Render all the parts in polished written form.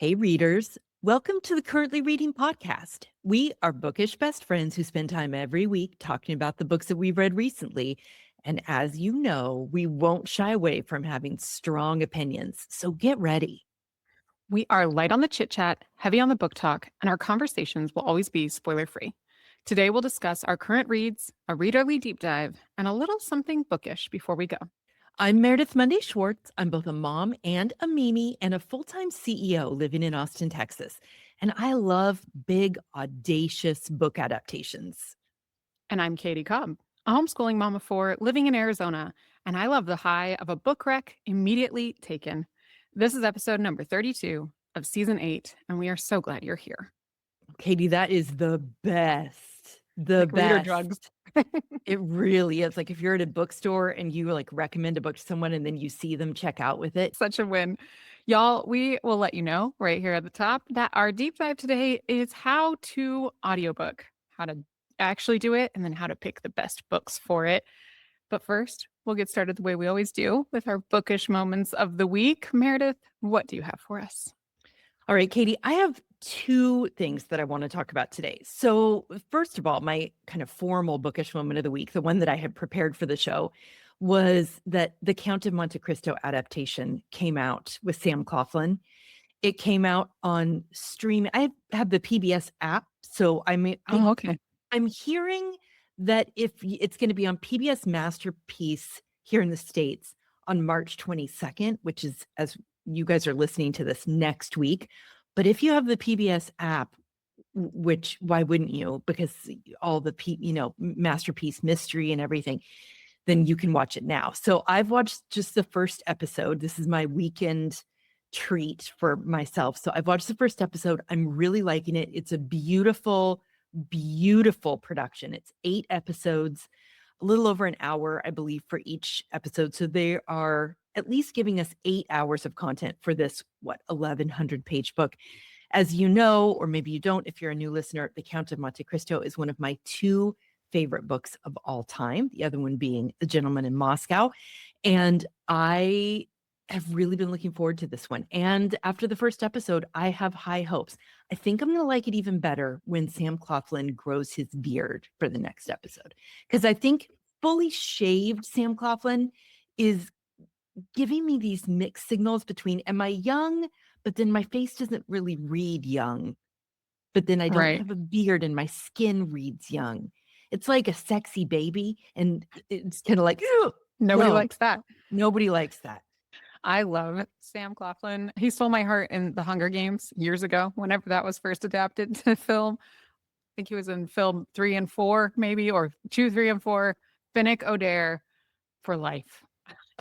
Hey, readers. Welcome to the Currently Reading Podcast. We are bookish best friends who spend time every week talking about the books that we've read recently. And as you know, we won't shy away from having strong opinions. So get ready. We are light on the chit chat, heavy on the book talk, and our conversations will always be spoiler free. Today, we'll discuss our current reads, a readerly deep dive, and a little something bookish before we go. I'm Meredith Monday Schwartz. I'm both a mom and a Mimi and a full-time CEO living in Austin, Texas. And I love big, audacious book adaptations. And I'm Katie Cobb, a homeschooling mom of four living in Arizona, and I love the high of a book rec immediately taken. This is episode number 32 of season 8, and we are so glad you're here. Katie, that is the best. The Like reader best. drugs. It really is. Like if you're at a bookstore and you like recommend a book to someone and then you see them check out with it. Such a win. Y'all, we will let you know right here at the top that our deep dive today is how to audiobook, how to actually do it, and then how to pick the best books for it. But first, we'll get started the way we always do with our bookish moments of the week. Meredith, what do you have for us? All right, Katie, I have two things that I want to talk about today. So first of all, my kind of formal bookish moment of the week, the one that I had prepared for the show, was that the Count of Monte Cristo adaptation came out with Sam Claflin. It came out on stream. I have the PBS app, so Okay. I'm hearing that if it's going to be on PBS Masterpiece here in the States on March 22nd, which is as you guys are listening to this next week. But if you have the PBS app, which why wouldn't you? Because all the Masterpiece mystery and everything, then you can watch it now. So I've watched just the first episode. This is my weekend treat for myself. So I've watched the first episode. I'm really liking it. It's a beautiful, beautiful production. It's 8 episodes, a little over an hour, I believe, for each episode. So they are at least giving us 8 hours of content for this, 1,100 page book. As you know, or maybe you don't, if you're a new listener, The Count of Monte Cristo is one of my 2 favorite books of all time. The other one being A Gentleman in Moscow. And I have really been looking forward to this one. And after the first episode, I have high hopes. I think I'm going to like it even better when Sam Claflin grows his beard for the next episode. Because I think fully shaved Sam Claflin is giving me these mixed signals between, am I young? But then my face doesn't really read young. But then I don't have a beard and my skin reads young. It's like a sexy baby. And it's kind of like, Nobody likes that. Nobody likes that. I love Sam Claflin. He stole my heart in The Hunger Games years ago, whenever that was first adapted to film. I think he was in film 3 and 4, maybe, or 2, 3, and 4. Finnick Odair for life.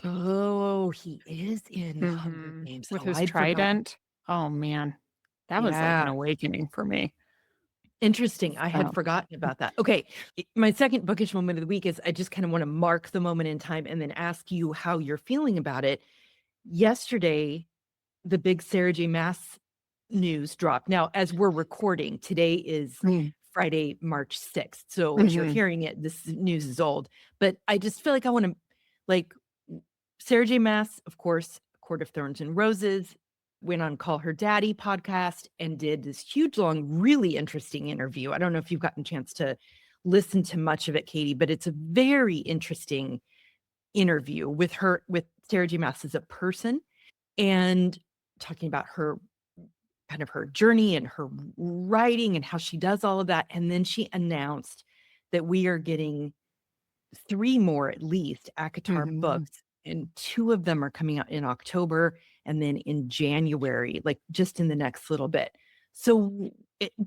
Oh, he is in Hunger Games. With his trident. Oh, man. That was like an awakening for me. Interesting. I had forgotten about that. Okay. My second bookish moment of the week is I just kind of want to mark the moment in time and then ask you how you're feeling about it. Yesterday, the big Sarah J. Maas news dropped. Now, as we're recording, today is Friday, March 6th. So as you're hearing it, this news is old. But I just feel like I want to, like, Sarah J. Maas, of course, Court of Thorns and Roses, went on Call Her Daddy podcast and did this huge, long, really interesting interview. I don't know if you've gotten a chance to listen to much of it, Katie, but it's a very interesting interview with Sarah J. Maas as a person and talking about her kind of her journey and her writing and how she does all of that. And then she announced that we are getting 3 more, at least, ACOTAR books. And 2 of them are coming out in October and then in January, like just in the next little bit. So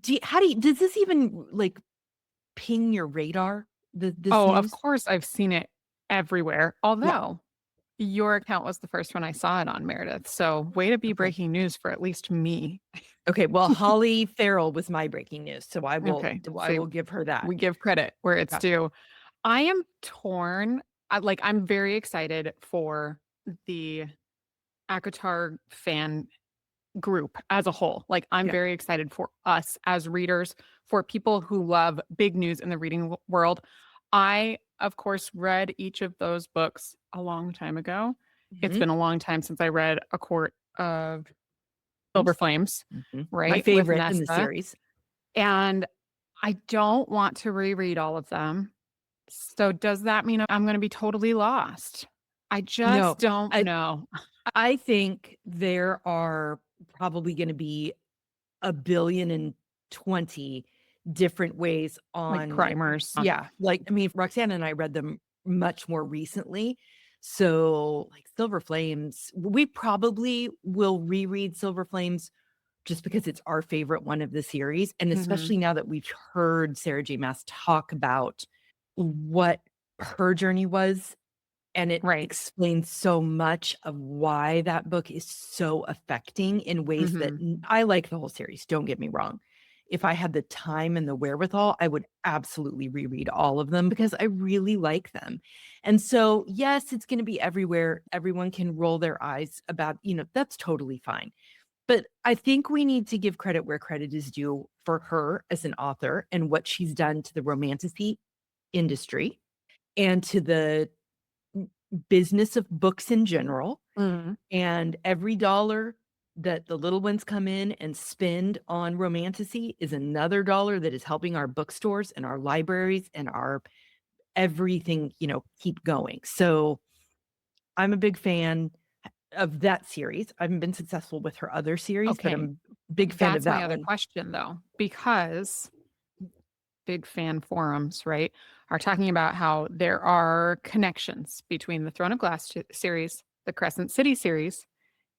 does this even like ping your radar? This news? Of course, I've seen it everywhere. Although your account was the first one I saw it on, Meredith. So way to be breaking news for at least me. Okay, well, Holly Farrell was my breaking news. So I will give her that. We give credit where it's due. I am torn. I'm very excited for the ACOTAR fan group as a whole. Like, I'm very excited for us as readers, for people who love big news in the reading world. I, of course, read each of those books a long time ago. It's been a long time since I read A Court of Silver Flames, My right? With favorite in the Nesta. series. And I don't want to reread all of them. So does that mean I'm gonna be totally lost? I No, just don't I know. I think there are probably gonna be a billion and 20 different ways Like on primers. yeah, like, I mean, Roxanne and I read them much more recently. So, like, Silver Flames, we probably will reread Silver Flames just because it's our favorite one of the series, and Mhm. especially now that we've heard Sarah J. Maas talk about what her journey was, and it Right. explains so much of why that book is so affecting in ways that Mhm. I like the whole series, don't get me wrong. If I had the time and the wherewithal, I would absolutely reread all of them because I really like them. And so, yes, it's gonna be everywhere. Everyone can roll their eyes about, that's totally fine. But I think we need to give credit where credit is due for her as an author and what she's done to the romantasy industry and to the business of books in general. Mhm. And every dollar that the little ones come in and spend on romantasy is another dollar that is helping our bookstores and our libraries and our everything, keep going. So I'm a big fan of that series. I haven't been successful with her other series, but Okay. I'm a big fan of That's my that other one. question though, because big fan forums, right, are talking about how there are connections between the Throne of Glass series, the Crescent City series,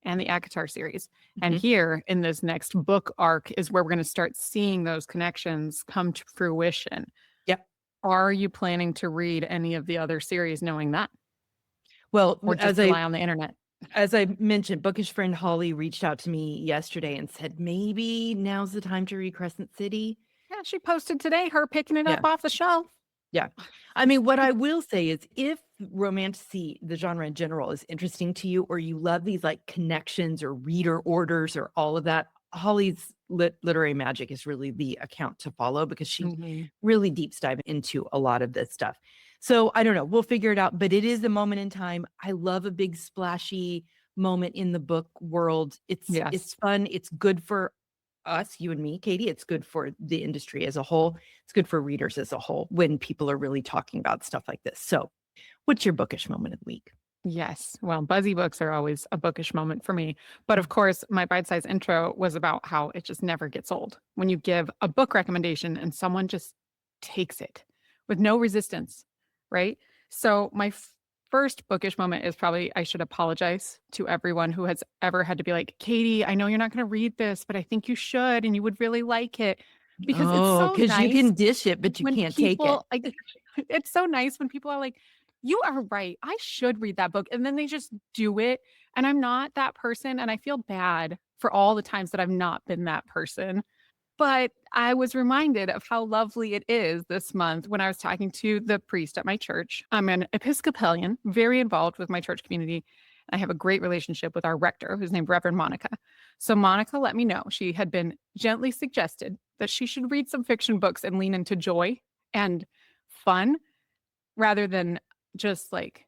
and the ACOTAR series. And Mhm. here in this next book arc is where we're going to start seeing those connections come to fruition. Yep. Are you planning to read any of the other series knowing that, Well, or just rely on the internet? as I mentioned, bookish friend Holly reached out to me yesterday and said, "Maybe now's the time to read Crescent City." Yeah, she posted today her picking it up Yeah. off the shelf. Yeah. I mean, what I will say is if romantasy, the genre in general, is interesting to you, or you love these like connections or reader orders or all of that, Holly's literary magic is really the account to follow because she Mhm. really deeps dive into a lot of this stuff. So I don't know, we'll figure it out, but it is a moment in time. I love a big splashy moment in the book world. Yes. It's fun. It's good for us, you and me, Katie. It's good for the industry as a whole. It's good for readers as a whole when people are really talking about stuff like this. So, what's your bookish moment of the week? Yes. Well, buzzy books are always a bookish moment for me. But of course, my bite size intro was about how it just never gets old. When you give a book recommendation and someone just takes it with no resistance, right? So, my first bookish moment is probably I should apologize to everyone who has ever had to be like, Katie, I know you're not going to read this, but I think you should and you would really like it. Because it's Oh, so because you nice can dish it, but you when can't take it. people like it's so nice when people are like, "You are right. I should read that book." And then they just do it. And I'm not that person. And I feel bad for all the times that I've not been that person. But I was reminded of how lovely it is this month when I was talking to the priest at my church. I'm an Episcopalian, very involved with my church community. I have a great relationship with our rector, who's named Reverend Monica. So Monica let me know she had been gently suggested that she should read some fiction books and lean into joy and fun rather than just like,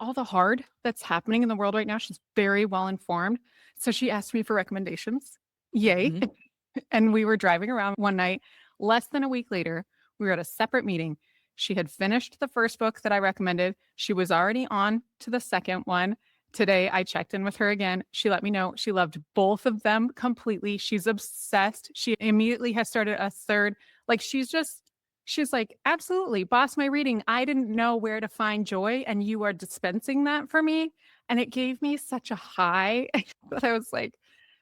all the hard that's happening in the world right now. She's very well informed. So she asked me for recommendations. Yay. Mhm. And we were driving around one night. Less than a week later, we were at a separate meeting. She had finished the first book that I recommended. She was already on to the second one. Today, I checked in with her again. She let me know she loved both of them completely. She's obsessed. She immediately has started a third. Like, she's like, absolutely, boss my reading. I didn't know where to find joy, and you are dispensing that for me. And it gave me such a high that I was like,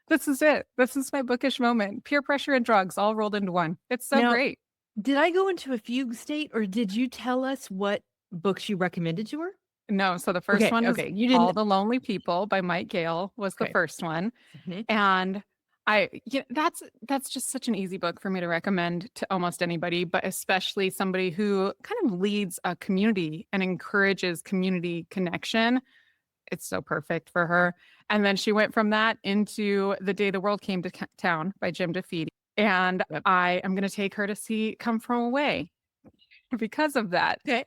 this is it. This is my bookish moment. Peer pressure and drugs all rolled into one. It's so Now, great. did I go into a fugue state or did you tell us what books you recommended to her? No, so the first Okay, one was okay. You All didn't the Lonely People by Mike Gale was the okay. first one. Mhm. And that's just such an easy book for me to recommend to almost anybody, but especially somebody who kind of leads a community and encourages community connection. It's so perfect for her. And then she went from that into The Day the World Came to Town by Jim DeFede. And Yep. I am going to take her to see Come From Away because of that. Okay.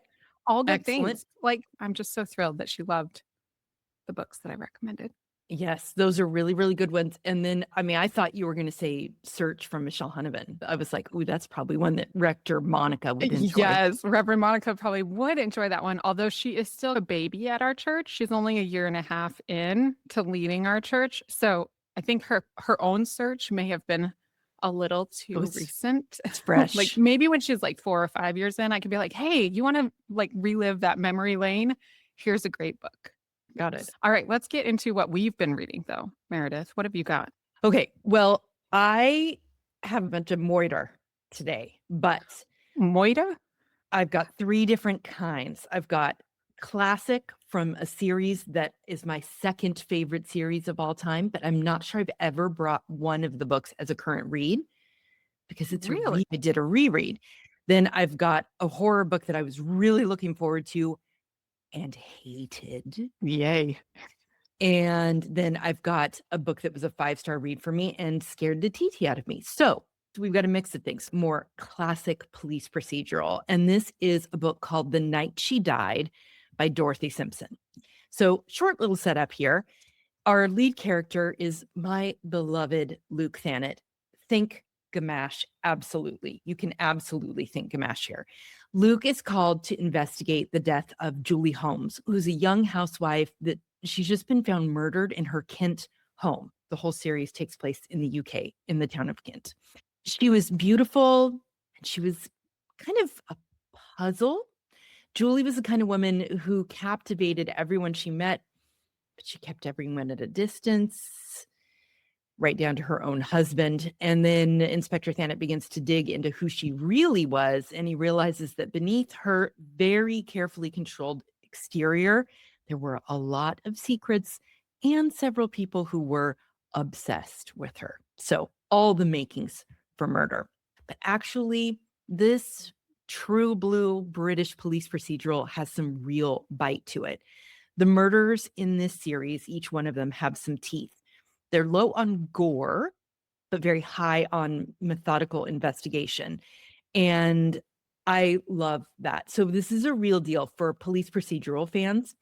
All good Excellent. things. Like, I'm just so thrilled that she loved the books that I recommended. Yes, those are really, really good ones. And then, I mean, I thought you were going to say Search from Michelle Hunnivan. I was like, ooh, that's probably one that Rector Monica would enjoy. Yes, Reverend Monica probably would enjoy that one, although she is still a baby at our church. She's only a year and a half in to leading our church. So I think her own search may have been a little too recent. It's fresh. Like maybe when she's like 4 or 5 years in, I could be like, hey, you want to like relive that memory lane? Here's a great book. Got it. All right, let's get into what we've been reading though. Meredith, what have you got? Okay, well, I have a bunch of Moiter today, but Moita? I've got 3 different kinds. I've got classic from a series that is my second favorite series of all time, but I'm not sure I've ever brought one of the books as a current read because it's Really? I did a reread. Then I've got a horror book that I was really looking forward to and hated. Yay. And then I've got a book that was a 5-star read for me and scared the TT out of me. So we've got a mix of things, more classic police procedural. And this is a book called The Night She Died by Dorothy Simpson. So short little setup here. Our lead character is my beloved Luke Thanet. Think Gamache, absolutely. You can absolutely think Gamache here. Luke is called to investigate the death of Julie Holmes, who's a young housewife that she's just been found murdered in her Kent home. The whole series takes place in the UK, in the town of Kent. She was beautiful and she was kind of a puzzle. Julie was the kind of woman who captivated everyone she met, but she kept everyone at a distance, right down to her own husband. And then Inspector Thanet begins to dig into who she really was, and he realizes that beneath her very carefully controlled exterior, there were a lot of secrets and several people who were obsessed with her. So all the makings for murder. But actually, this true blue British police procedural has some real bite to it. The murders in this series, each one of them have some teeth. They're low on gore, but very high on methodical investigation. And I love that. So this is a real deal for police procedural fans.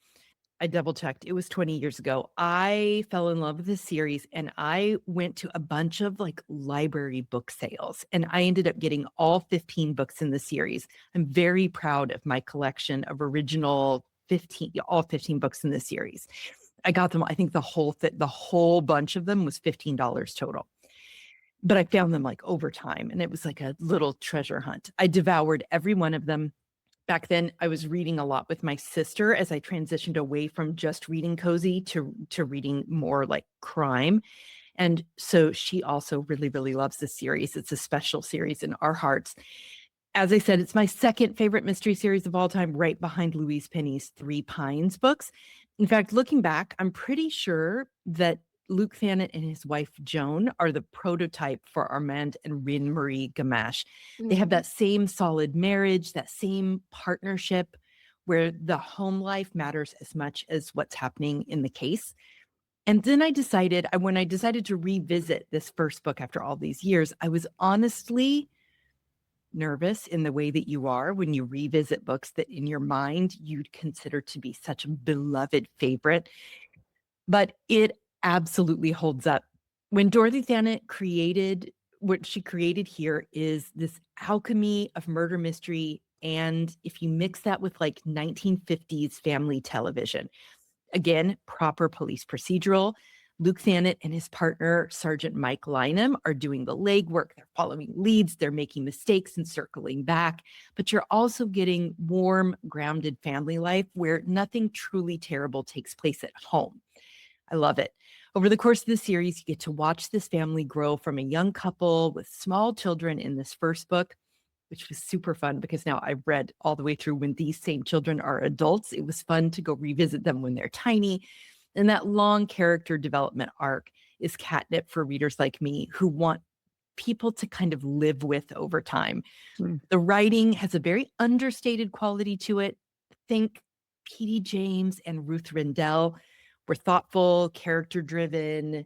I double checked. It was 20 years ago. I fell in love with this series and I went to a bunch of like library book sales and I ended up getting all 15 books in the series. I'm very proud of my collection of original all 15 books in the series. I got them. I think the whole bunch of them was $15 total. But I found them like over time and it was like a little treasure hunt. I devoured every one of them. Back then, I was reading a lot with my sister as I transitioned away from just reading cozy to reading more like crime. And so she also really, really loves this series. It's a special series in our hearts. As I said, it's my second favorite mystery series of all time, right behind Louise Penny's Three Pines books. In fact, looking back, I'm pretty sure that Luke Thanet and his wife Joan are the prototype for Armand and Rin Marie Gamache. They have that same solid marriage, that same partnership where the home life matters as much as what's happening in the case. And then when I decided to revisit this first book after all these years, I was honestly nervous in the way that you are when you revisit books that in your mind you'd consider to be such a beloved favorite. But it absolutely holds up. When Dorothy Thanet created what she created here is this alchemy of murder mystery. And if you mix that with like 1950s family television, again, proper police procedural, Luke Thanet and his partner, Sergeant Mike Lynham, are doing the legwork. They're following leads. They're making mistakes and circling back. But you're also getting warm, grounded family life where nothing truly terrible takes place at home. I love it. Over the course of the series, you get to watch this family grow from a young couple with small children in this first book, which was super fun because now I've read all the way through when these same children are adults. It was fun to go revisit them when they're tiny. And that long character development arc is catnip for readers like me who want people to kind of live with over time. The writing has a very understated quality to it. Think P.D. James and Ruth Rendell were thoughtful, character-driven,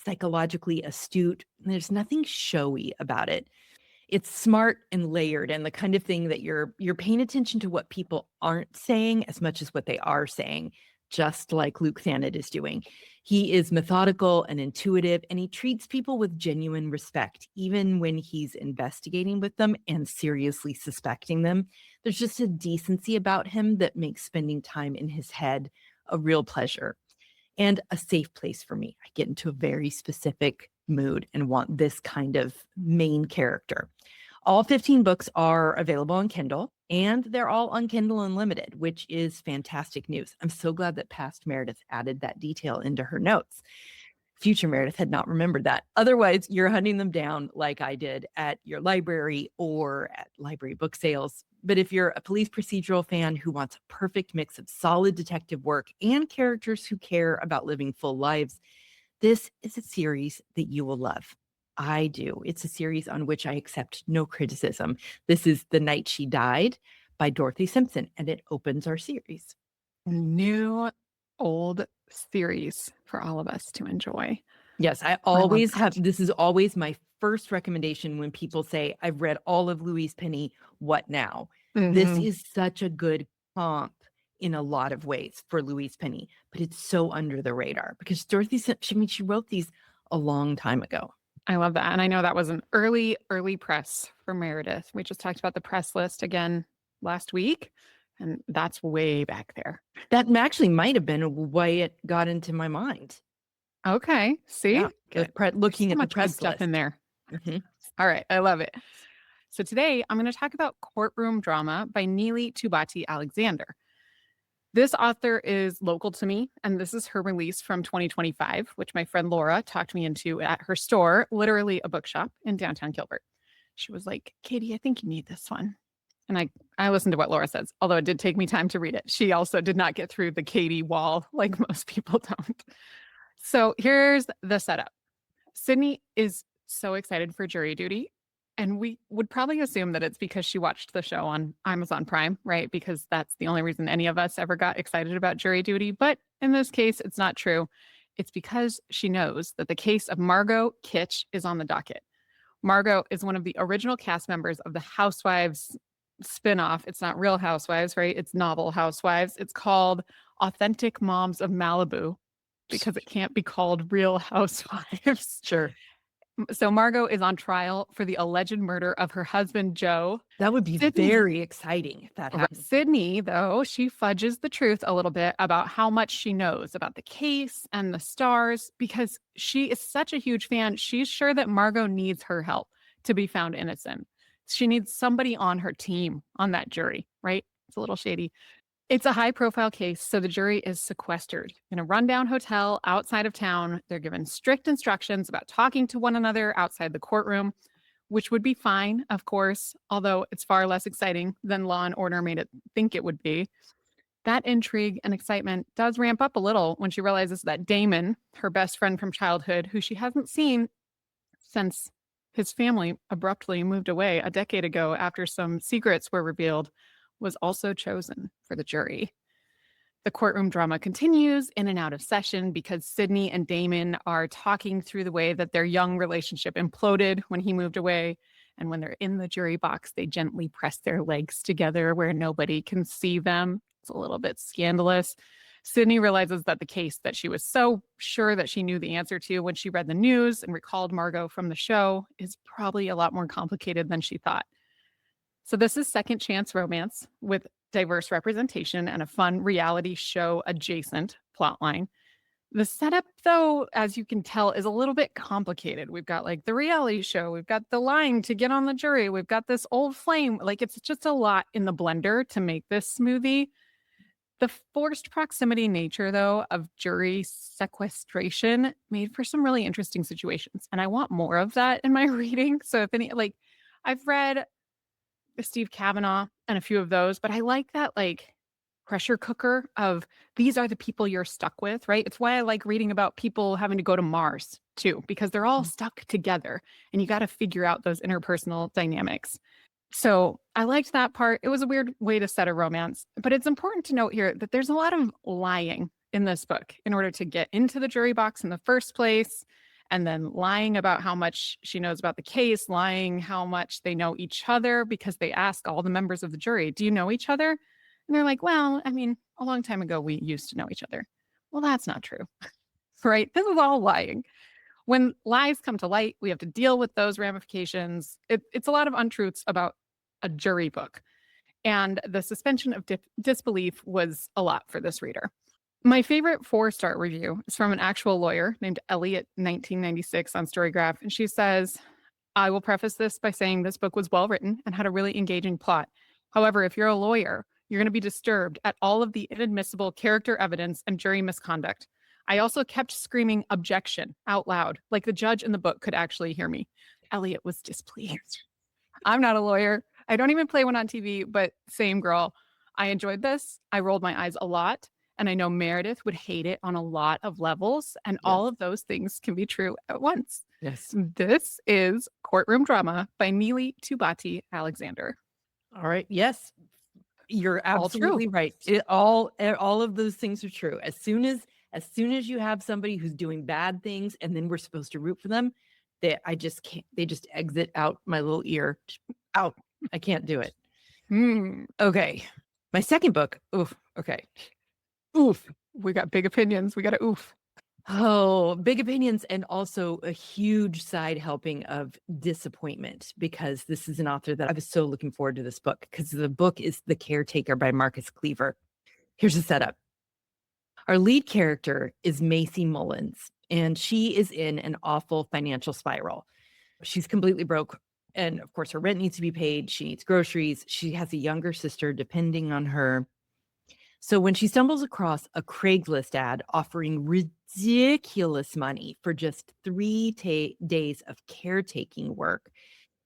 psychologically astute. There's nothing showy about it. It's smart and layered and the kind of thing that you're paying attention to what people aren't saying as much as what they are saying, just like Luke Thanet is doing. He is methodical and intuitive, and he treats people with genuine respect, even when he's investigating with them and seriously suspecting them. There's just a decency about him that makes spending time in his head a real pleasure and a safe place for me. I get into a very specific mood and want this kind of main character. All 15 books are available on Kindle, and they're all on Kindle Unlimited, which is fantastic news. I'm so glad that past Meredith added that detail into her notes. Future Meredith had not remembered that. Otherwise, you're hunting them down like I did at your library or at library book sales. But if you're a police procedural fan who wants a perfect mix of solid detective work and characters who care about living full lives, this is a series that you will love. I do. It's a series on which I accept no criticism. This is The Night She Died by Dorothy Simpson, and it opens our series. New, old series for all of us to enjoy. Yes, I always have. This is always my first recommendation when people say, I've read all of Louise Penny, what now? This is such a good comp in a lot of ways for Louise Penny, but it's so under the radar because Dorothy, she wrote these a long time ago. I love that. And I know that was an early press for Meredith. We just talked about the press list again last week, and that's way back there. That actually might have been why it got into my mind. Okay. See? Yeah, looking at the press stuff list in there. All right. I love it. So today I'm going to talk about Courtroom Drama by Neely Tubati Alexander. This author is local to me, and this is her release from 2025, which my friend Laura talked me into at her store, literally a bookshop in downtown Gilbert. She was like, Kaytee, I think you need this one. And I listened to what Laura says, although it did take me time to read it. She also did not get through the Kaytee wall like most people don't. So here's the setup. Sydney is so excited for jury duty. And we would probably assume that it's because she watched the show on Amazon Prime, right? Because that's the only reason any of us ever got excited about jury duty. But in this case, it's not true. It's because she knows that the case of Margot Kitch is on the docket. Margot is one of the original cast members of the Housewives spinoff. It's not Real Housewives, right? It's novel Housewives. It's called Authentic Moms of Malibu because it can't be called Real Housewives. Sure. So Margot is on trial for the alleged murder of her husband, Joe. That would be very exciting if that happened. Sydney, though, she fudges the truth a little bit about how much she knows about the case and the stars because she is such a huge fan. She's sure that Margot needs her help to be found innocent. She needs somebody on her team on that jury, right? It's a little shady. It's a high-profile case, so the jury is sequestered in a rundown hotel outside of town. They're given strict instructions about talking to one another outside the courtroom, which would be fine, of course, although it's far less exciting than Law and Order made it think it would be. That intrigue and excitement does ramp up a little when she realizes that Damon, her best friend from childhood, who she hasn't seen since his family abruptly moved away a decade ago after some secrets were revealed, was also chosen for the jury. The courtroom drama continues in and out of session because Sydney and Damon are talking through the way that their young relationship imploded when he moved away. And when they're in the jury box, they gently press their legs together where nobody can see them. It's a little bit scandalous. Sydney realizes that the case that she was so sure that she knew the answer to when she read the news and recalled Margot from the show is probably a lot more complicated than she thought. So this is second chance romance with diverse representation and a fun reality show adjacent plotline. The setup, though, as you can tell, is a little bit complicated. We've got like the reality show, we've got the line to get on the jury, we've got this old flame. Like it's just a lot in the blender to make this smoothie. The forced proximity nature, though, of jury sequestration made for some really interesting situations. And I want more of that in my reading. So if any, like I've read Steve Kavanaugh and a few of those, but I like that like pressure cooker of these are the people you're stuck with, right? It's why I like reading about people having to go to Mars too, because they're all stuck together and you got to figure out those interpersonal dynamics. So I liked that part. It was a weird way to set a romance, but it's important to note here that there's a lot of lying in this book in order to get into the jury box in the first place. And then lying about how much she knows about the case, lying how much they know each other because they ask all the members of the jury, do you know each other? And they're like, well, I mean, a long time ago, we used to know each other. Well, that's not true. right? This is all lying. When lies come to light, we have to deal with those ramifications. It's a lot of untruths about a jury book. And the suspension of disbelief was a lot for this reader. My favorite 4-star review is from an actual lawyer named Elliot 1996 on Storygraph. And she says, I will preface this by saying this book was well written and had a really engaging plot. However, if you're a lawyer, you're going to be disturbed at all of the inadmissible character evidence and jury misconduct. I also kept screaming objection out loud, like the judge in the book could actually hear me. Elliot was displeased. I'm not a lawyer. I don't even play one on TV, but same girl. I enjoyed this. I rolled my eyes a lot. And I know Meredith would hate it on a lot of levels. And all of those things can be true at once. Yes. This is Courtroom Drama by Neely Tubati Alexander. All right. Yes. You're absolutely right. All of those things are true. As soon as you have somebody who's doing bad things and then we're supposed to root for them, I just can't. They just exit out my little ear. Out. I can't do it. Okay. My second book. Oof. Okay. Oof. We got big opinions. We got to oof. Oh, big opinions, and also a huge side helping of disappointment, because this is an author that I was so looking forward to this book, because the book is The Caretaker by Marcus Kliewer. Here's the setup. Our lead character is Macy Mullins, and she is in an awful financial spiral. She's completely broke. And of course, her rent needs to be paid. She needs groceries. She has a younger sister depending on her. So when she stumbles across a Craigslist ad offering ridiculous money for just 3 days of caretaking work,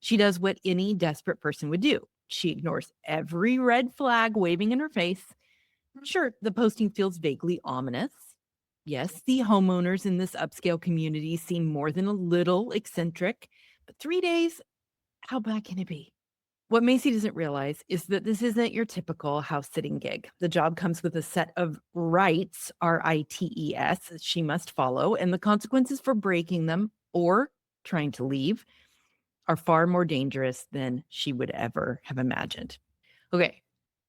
she does what any desperate person would do. She ignores every red flag waving in her face. Sure, the posting feels vaguely ominous. Yes, the homeowners in this upscale community seem more than a little eccentric, but 3 days, how bad can it be? What Macy doesn't realize is that this isn't your typical house-sitting gig. The job comes with a set of rights, rights, she must follow, and the consequences for breaking them or trying to leave are far more dangerous than she would ever have imagined. Okay,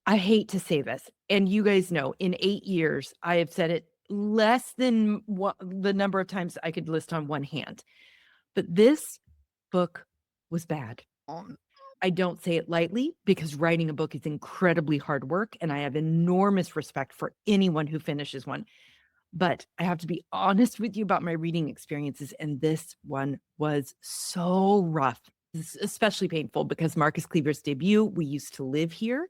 I hate to say this, and you guys know, in 8 years, I have said it less than the number of times I could list on one hand. But this book was bad. I don't say it lightly, because writing a book is incredibly hard work, and I have enormous respect for anyone who finishes one. But I have to be honest with you about my reading experiences, and this one was so rough. This is especially painful because Marcus Kliewer's debut, We Used to Live Here,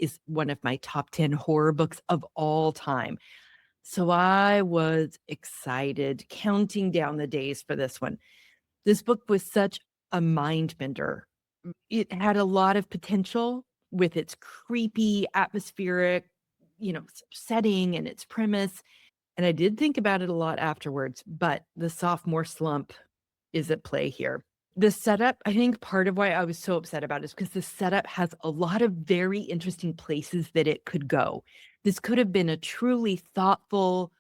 is one of my top 10 horror books of all time. So I was excited, counting down the days for this one. This book was such a mind bender. It had a lot of potential with its creepy, atmospheric, setting and its premise. And I did think about it a lot afterwards, but the sophomore slump is at play here. The setup, I think part of why I was so upset about it is because the setup has a lot of very interesting places that it could go. This could have been a truly thoughtful,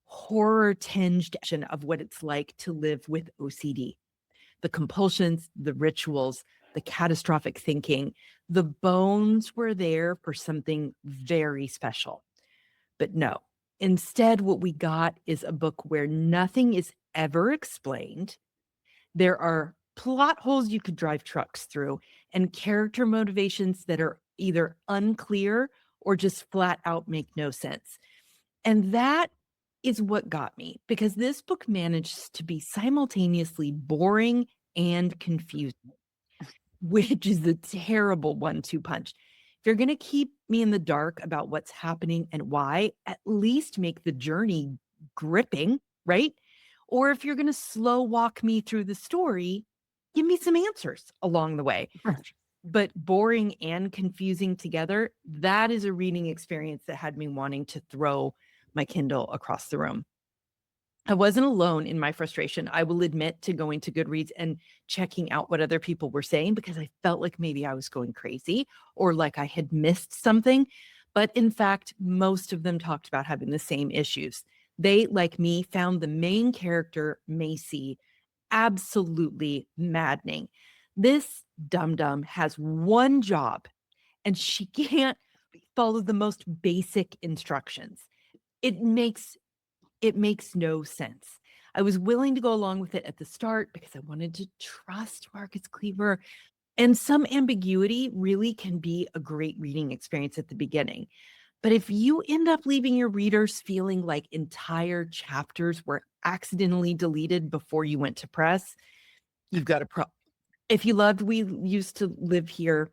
horror-tinged version of what it's like to live with OCD. The compulsions, the rituals, the catastrophic thinking, the bones were there for something very special. But no, instead, what we got is a book where nothing is ever explained. There are plot holes you could drive trucks through, and character motivations that are either unclear or just flat out make no sense. And that is what got me, because this book manages to be simultaneously boring and confusing, which is a terrible 1-2 punch. If you're going to keep me in the dark about what's happening and why, at least make the journey gripping, right? Or if you're going to slow walk me through the story, give me some answers along the way. But boring and confusing together, that is a reading experience that had me wanting to throw my Kindle across the room. I wasn't alone in my frustration. I will admit to going to Goodreads and checking out what other people were saying, because I felt like maybe I was going crazy or like I had missed something. But in fact, most of them talked about having the same issues. They, like me, found the main character, Macy, absolutely maddening. This dum-dum has one job, and she can't follow the most basic instructions. It makes It makes no sense. I was willing to go along with it at the start because I wanted to trust Marcus Kliewer. And some ambiguity really can be a great reading experience at the beginning. But if you end up leaving your readers feeling like entire chapters were accidentally deleted before you went to press, you've got a problem. If you loved We Used to Live Here,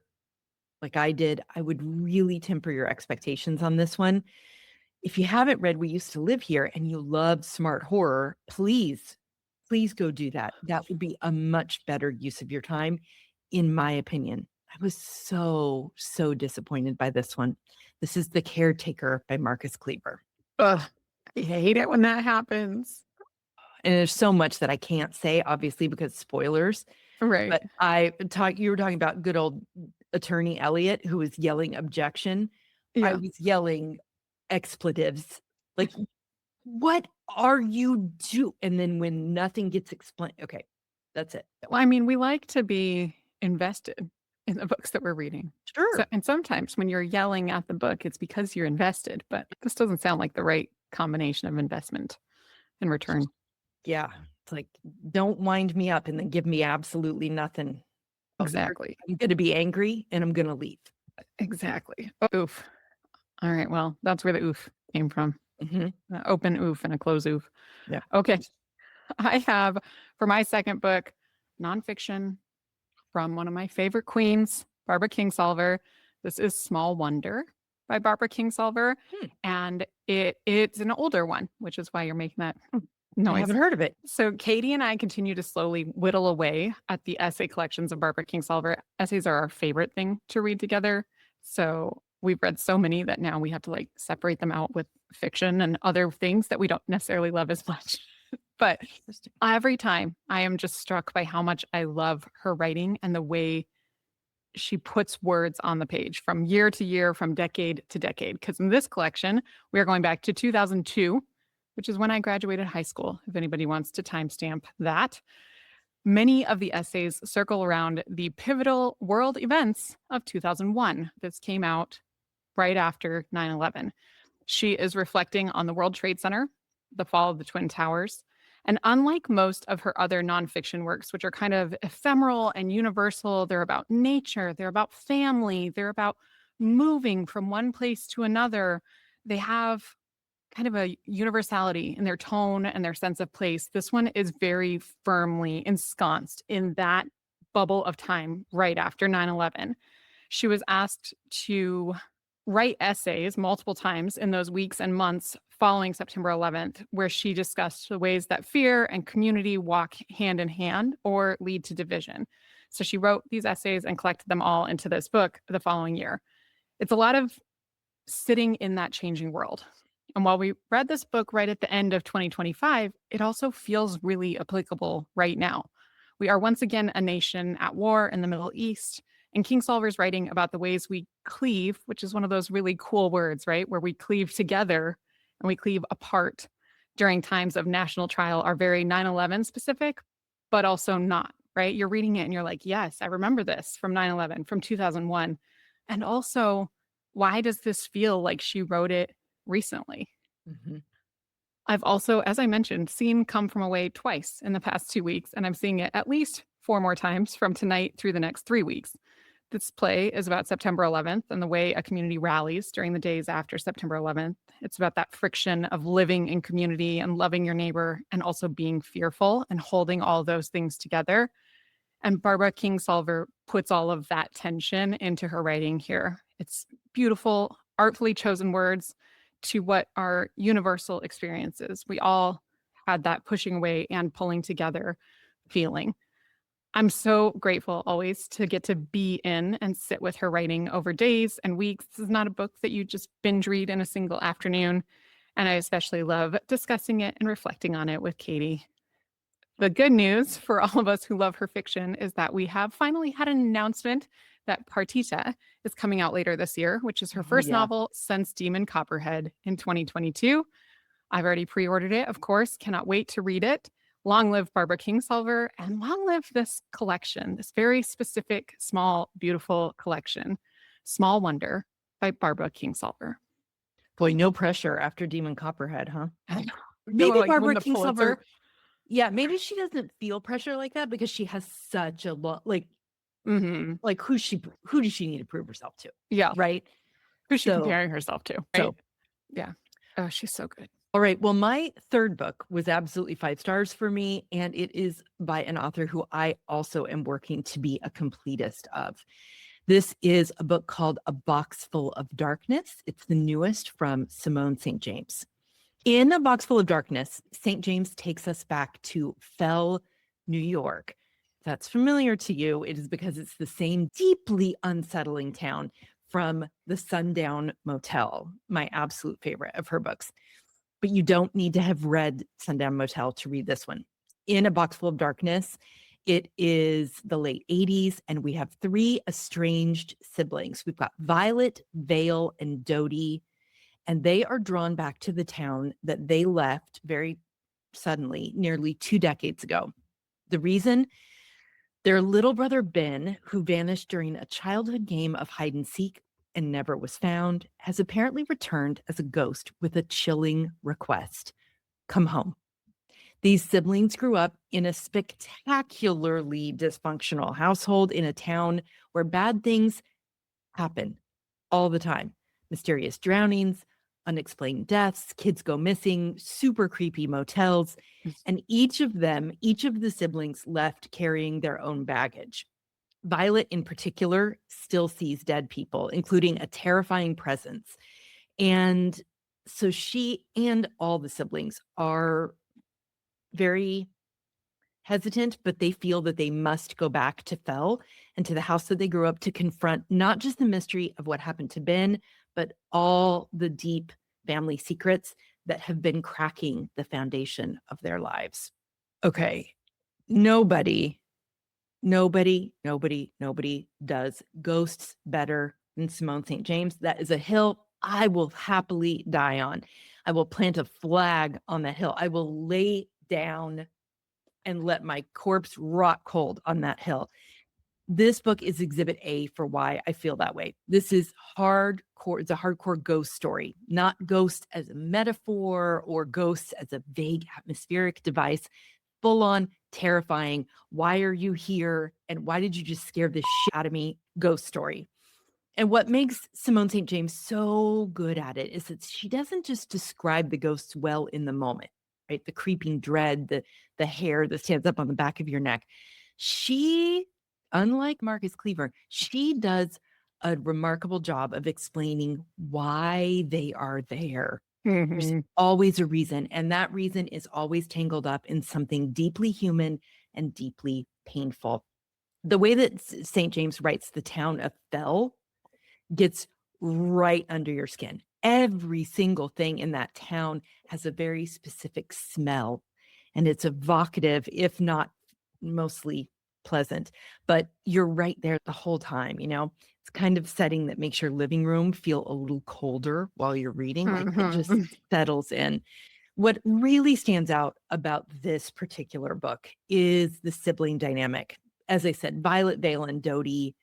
like I did, I would really temper your expectations on this one. If you haven't read We Used to Live Here and you love smart horror, please go do that. That would be a much better use of your time, in my opinion. I was so disappointed by this one. This is The Caretaker by Marcus Kliewer. Ugh, I hate it when that happens. And there's so much that I can't say, obviously, because spoilers. Right. But you were talking about good old attorney Elliot, who was yelling objection. Yeah. I was yelling expletives. Like, what are you doing? And then when nothing gets explained, okay, that's it. Well, I mean, we like to be invested in the books that we're reading. Sure. And sometimes when you're yelling at the book, it's because you're invested, but this doesn't sound like the right combination of investment and return. Yeah. It's like, don't wind me up and then give me absolutely nothing. Exactly. I'm going to be angry and I'm going to leave. Exactly. Oof. All right. Well, that's where the oof came from. Mm-hmm. Open oof and a close oof. Yeah. Okay. I have, for my second book, nonfiction from one of my favorite queens, Barbara Kingsolver. This is Small Wonder by Barbara Kingsolver. And it's an older one, which is why you're making that noise. I haven't heard of it. So Kaytee and I continue to slowly whittle away at the essay collections of Barbara Kingsolver. Essays are our favorite thing to read together. So we've read so many that now we have to like separate them out with fiction and other things that we don't necessarily love as much. But every time I am just struck by how much I love her writing and the way she puts words on the page from year to year, from decade to decade. Because in this collection, we are going back to 2002, which is when I graduated high school, if anybody wants to timestamp that. Many of the essays circle around the pivotal world events of 2001. This came out right after 9/11. She is reflecting on the World Trade Center, the fall of the Twin Towers. And unlike most of her other nonfiction works, which are kind of ephemeral and universal, they're about nature, they're about family, they're about moving from one place to another. They have kind of a universality in their tone and their sense of place. This one is very firmly ensconced in that bubble of time right after 9/11. She was asked to write essays multiple times in those weeks and months following September 11th, where she discussed the ways that fear and community walk hand in hand or lead to division. So she wrote these essays and collected them all into this book the following year. It's a lot of sitting in that changing world. And while we read this book right at the end of 2025, it also feels really applicable right now. We are once again a nation at war in the Middle East. And Kingsolver's writing about the ways we cleave, which is one of those really cool words, right? Where we cleave together and we cleave apart during times of national trial are very 9/11 specific, but also not, right? You're reading it and you're like, yes, I remember this from 9/11, from 2001. And also, why does this feel like she wrote it recently? Mm-hmm. I've also, as I mentioned, seen Come From Away twice in the past 2 weeks, and I'm seeing it at least 4 more times from tonight through the next 3 weeks. This play is about September 11th and the way a community rallies during the days after September 11th. It's about that friction of living in community and loving your neighbor and also being fearful and holding all those things together. And Barbara Kingsolver puts all of that tension into her writing here. It's beautiful, artfully chosen words to what are universal experiences. We all had that pushing away and pulling together feeling. I'm so grateful always to get to be in and sit with her writing over days and weeks. This is not a book that you just binge read in a single afternoon. And I especially love discussing it and reflecting on it with Kaytee. The good news for all of us who love her fiction is that we have finally had an announcement that Partita is coming out later this year, which is her first novel since Demon Copperhead in 2022. I've already pre-ordered it, of course. Cannot wait to read it. Long live Barbara Kingsolver and long live this collection, this very specific, small, beautiful collection, Small Wonder by Barbara Kingsolver. Boy, no pressure after Demon Copperhead, huh? Maybe like, win Barbara the Pulitzer. Kingsolver. Yeah, maybe she doesn't feel pressure like that because she has such a lot. Like Mhm. who does she need to prove herself to? Yeah. Right. Who's she So, comparing herself to, right? so Yeah. Oh, she's so good. all right. Well, my third book was absolutely 5 stars for me, and it is by an author who I also am working to be a completist of. This is a book called A Box Full of Darkness. It's the newest from Simone St. James. In A Box Full of Darkness, St. James takes us back to Fell, New York. If that's familiar to you, it is because it's the same deeply unsettling town from the Sundown Motel, my absolute favorite of her books. But you don't need to have read Sundown Motel to read this one. In A Box Full of Darkness, it is the late 80s, and we have 3 estranged siblings. We've got Violet, Vale, and Dodie, and they are drawn back to the town that they left very suddenly, nearly 2 decades ago. The reason? Their little brother Ben, who vanished during a childhood game of hide and seek and never was found, has apparently returned as a ghost with a chilling request: come home. These siblings grew up in a spectacularly dysfunctional household in a town where bad things happen all the time. Mysterious drownings, unexplained deaths, kids go missing, super creepy motels. And each of the siblings left carrying their own baggage. Violet, in particular, still sees dead people, including a terrifying presence. And so she and all the siblings are very hesitant, but they feel that they must go back to Fell and to the house that they grew up to confront not just the mystery of what happened to Ben, but all the deep family secrets that have been cracking the foundation of their lives. Okay, nobody does ghosts better than Simone St. James. That is a hill I will happily die on. I will plant a flag on that hill. I will lay down and let my corpse rot cold on that hill. This book is exhibit A for why I feel that way. This is hardcore. It's a hardcore ghost story, not ghost as a metaphor or ghosts as a vague atmospheric device. Full on terrifying. Why are you here? And why did you just scare the shit out of me? Ghost story. And what makes Simone St. James so good at it is that she doesn't just describe the ghosts well in the moment, right? The creeping dread, the hair that stands up on the back of your neck. She, unlike Marcus Kliewer, she does a remarkable job of explaining why they are there. There's always a reason, and that reason is always tangled up in something deeply human and deeply painful. The way that St. James writes the town of Fell gets right under your skin. Every single thing in that town has a very specific smell, and it's evocative, if not mostly pleasant. But you're right there the whole time, you know? It's kind of setting that makes your living room feel a little colder while you're reading. Like it just settles in. What really stands out about this particular book is the sibling dynamic. As I said, Violet, Vale, and Dodie,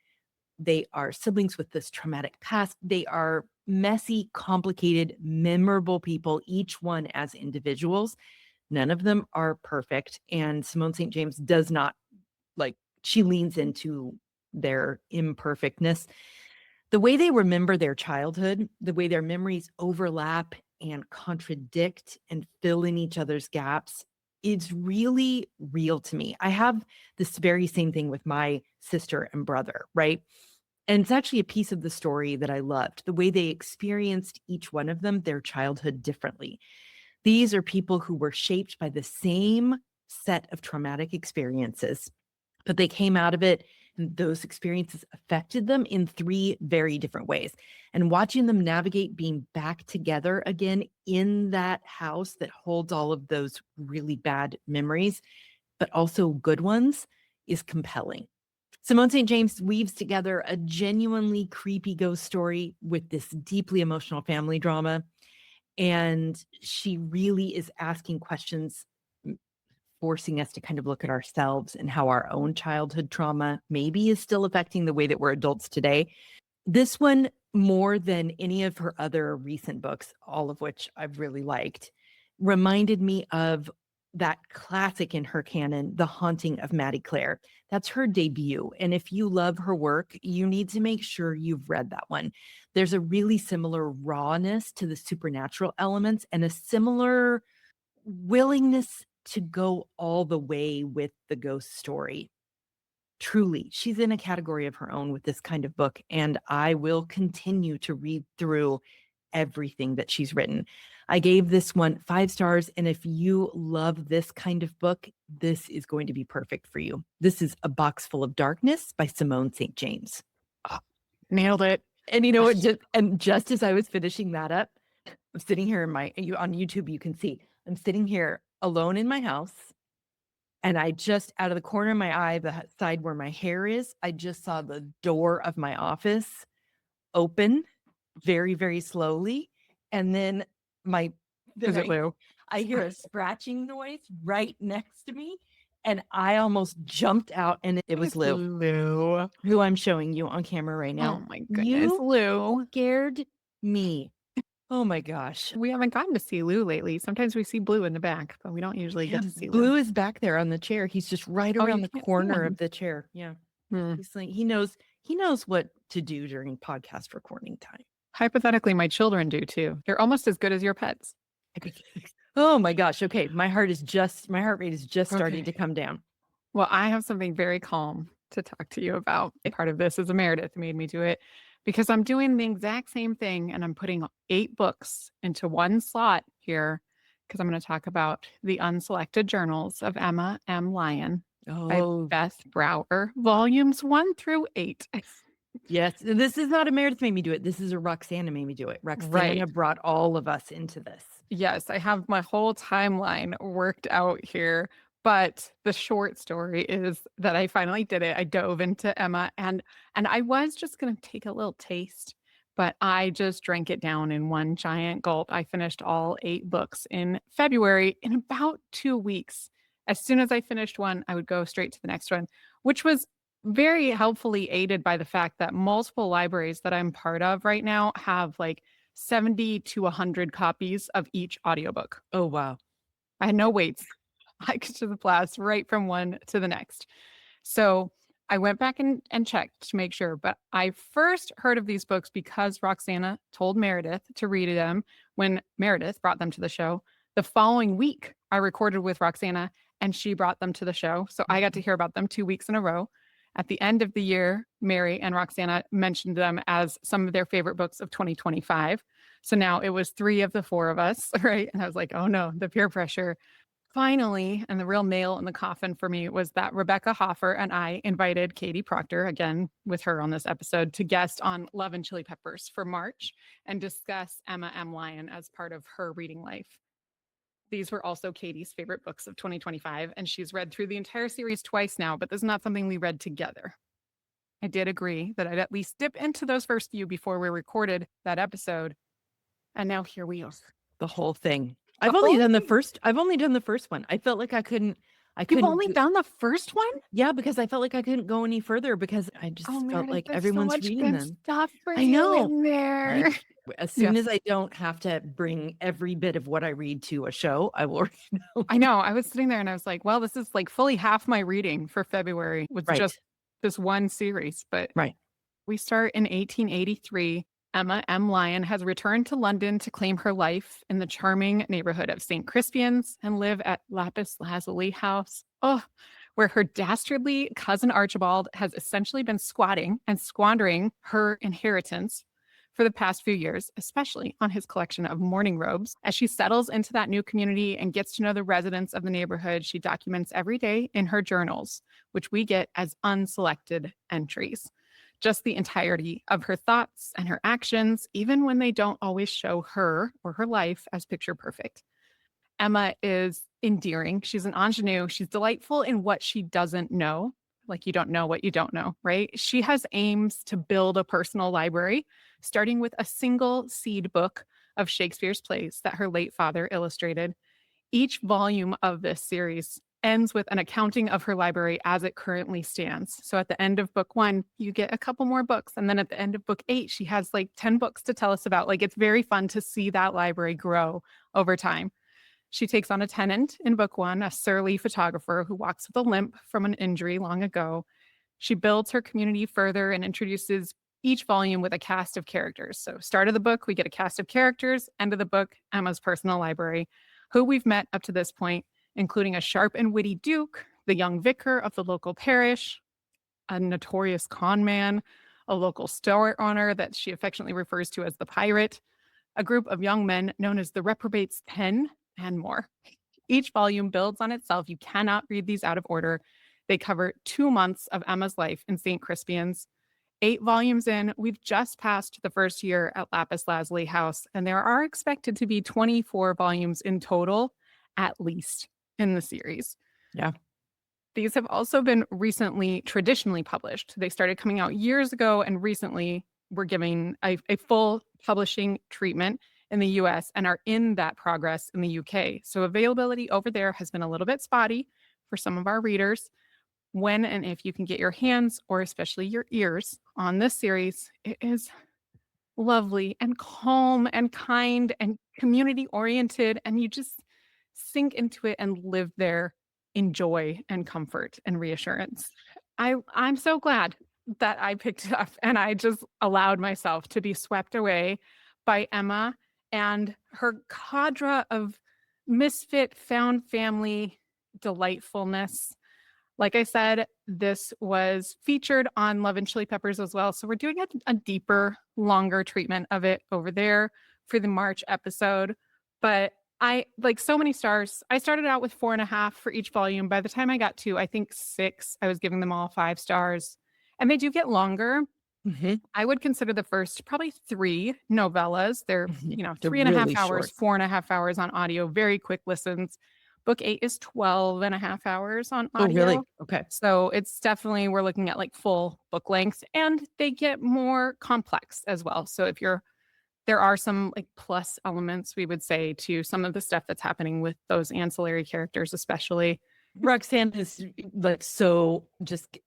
they are siblings with this traumatic past. They are messy, complicated, memorable people, each one as individuals. None of them are perfect. And Simone St. James does not, like, she leans into their imperfectness. The way they remember their childhood, the way their memories overlap and contradict and fill in each other's gaps, it's really real to me. I have this very same thing with my sister and brother, right? And it's actually a piece of the story that I loved, the way they experienced each one of them, their childhood differently. These are people who were shaped by the same set of traumatic experiences, but they came out of it and those experiences affected them in 3 very different ways. And watching them navigate being back together again in that house that holds all of those really bad memories, but also good ones, is compelling. Simone St. James weaves together a genuinely creepy ghost story with this deeply emotional family drama. And she really is asking questions, forcing us to kind of look at ourselves and how our own childhood trauma maybe is still affecting the way that we're adults today. This one, more than any of her other recent books, all of which I've really liked, reminded me of that classic in her canon, The Haunting of Maddie Clare. That's her debut. And if you love her work, you need to make sure you've read that one. There's a really similar rawness to the supernatural elements and a similar willingness to go all the way with the ghost story. Truly, she's in a category of her own with this kind of book, and I will continue to read through everything that she's written. I gave this one 5 stars, and if you love this kind of book, this is going to be perfect for you. This is A Box Full of Darkness by Simone St. James. Oh, nailed it. And you know what? Just as I was finishing that up, I'm sitting here on YouTube, you can see I'm sitting here alone in my house. And I just, out of the corner of my eye, the side where my hair is, I just saw the door of my office open very, very slowly. And then Is it Lou? I hear a scratching noise right next to me. And I almost jumped out, and it was Lou. Lou. Who I'm showing you on camera right now. Oh my goodness, Lou. Scared me. Oh my gosh. We haven't gotten to see Lou lately. Sometimes we see Blue in the back, but we don't usually get to see Lou. Blue is back there on the chair. He's just right around the corner of the chair. Yeah. He's like, he knows what to do during podcast recording time. Hypothetically, my children do too. They're almost as good as your pets. Oh my gosh. Okay. My heart rate is just starting to come down. Well, I have something very calm to talk to you about. Part of this is Meredith made me do it because I'm doing the exact same thing, and I'm putting 8 books into one slot here because I'm going to talk about the Unselected Journals of Emma M. Lyon by Beth Brower, volumes 1 through 8. Yes, this is not a Meredith made me do it. This is a Roxana made me do it. Roxana brought all of us into this. Yes, I have my whole timeline worked out here. But the short story is that I finally did it. I dove into Emma, and I was just going to take a little taste, but I just drank it down in one giant gulp. I finished all 8 books in February in about 2 weeks. As soon as I finished one, I would go straight to the next one, which was very helpfully aided by the fact that multiple libraries that I'm part of right now have like 70 to 100 copies of each audiobook. Oh, wow. I had no waits. I could just blast right from one to the next. So I went back and checked to make sure. But I first heard of these books because Roxana told Meredith to read them when Meredith brought them to the show. The following week, I recorded with Roxana and she brought them to the show. So I got to hear about them 2 weeks in a row. At the end of the year, Mary and Roxana mentioned them as some of their favorite books of 2025. So now it was 3 of the 4 of us, right? And I was like, oh no, the peer pressure. Finally, and the real nail in the coffin for me was that Rebecca Hoffer and I invited Kaytee Proctor, again with her on this episode, to guest on Love and Chili Peppers for March and discuss Emma M. Lyon as part of her reading life. These were also Kaytee's favorite books of 2025, and she's read through the entire series twice now, but this is not something we read together. I did agree that I'd at least dip into those first few before we recorded that episode, and now here we are. The whole thing. I've only done the first one. I felt like I couldn't. You've only done the first one? Yeah, because I felt like I couldn't go any further because I just felt like everyone's reading them. Stuff for I know. in there. As soon as I don't have to bring every bit of what I read to a show, I will read them. I know. I was sitting there and I was like, well, this is like fully half my reading for February with just this one series. But we start in 1883. Emma M. Lyon has returned to London to claim her life in the charming neighborhood of St. Crispian's and live at Lapis Lazuli House, where her dastardly cousin Archibald has essentially been squatting and squandering her inheritance for the past few years, especially on his collection of mourning robes. As she settles into that new community and gets to know the residents of the neighborhood, she documents every day in her journals, which we get as unselected entries. Just the entirety of her thoughts and her actions, even when they don't always show her or her life as picture perfect. Emma is endearing. She's an ingenue. She's delightful in what she doesn't know. Like you don't know what you don't know, right? She has aims to build a personal library, starting with a single seed book of Shakespeare's plays that her late father illustrated. Each volume of this series ends with an accounting of her library as it currently stands. So at the end of book 1, you get a couple more books. And then at the end of book 8, she has like 10 books to tell us about. Like it's very fun to see that library grow over time. She takes on a tenant in book 1, a surly photographer who walks with a limp from an injury long ago. She builds her community further and introduces each volume with a cast of characters. So start of the book, we get a cast of characters. End of the book, Emma's personal library, who we've met up to this point, including a sharp and witty duke, the young vicar of the local parish, a notorious con man, a local store owner that she affectionately refers to as the pirate, a group of young men known as the Reprobates 10, and more. Each volume builds on itself. You cannot read these out of order. They cover 2 months of Emma's life in St. Crispian's. 8 volumes in, we've just passed the first year at Lapis Lazuli House, and there are expected to be 24 volumes in total, at least, in the series. Yeah. These have also been recently traditionally published. They started coming out years ago, and recently we're giving a full publishing treatment in the US and are in that progress in the UK. So availability over there has been a little bit spotty for some of our readers. When and if you can get your hands, or especially your ears, on this series, it is lovely and calm and kind and community oriented, and you just sink into it and live there in joy and comfort and reassurance. I'm so glad that I picked it up and I just allowed myself to be swept away by Emma and her cadre of misfit found family delightfulness. Like I said, this was featured on Love and Chili Peppers as well. So we're doing a deeper, longer treatment of it over there for the March episode. But I like so many stars. I started out with 4.5 for each volume. By the time I got to, I think 6, I was giving them all 5 stars. And they do get longer. Mm-hmm. I would consider the first probably 3 novellas. They're, They're 3.5 really hours, short. 4.5 hours on audio, very quick listens. Book 8 is 12.5 hours on audio. Oh, really? Okay. So it's definitely, we're looking at like full book length, and they get more complex as well. So if there are some like plus elements, we would say, to some of the stuff that's happening with those ancillary characters, especially. Roxanne is like so just,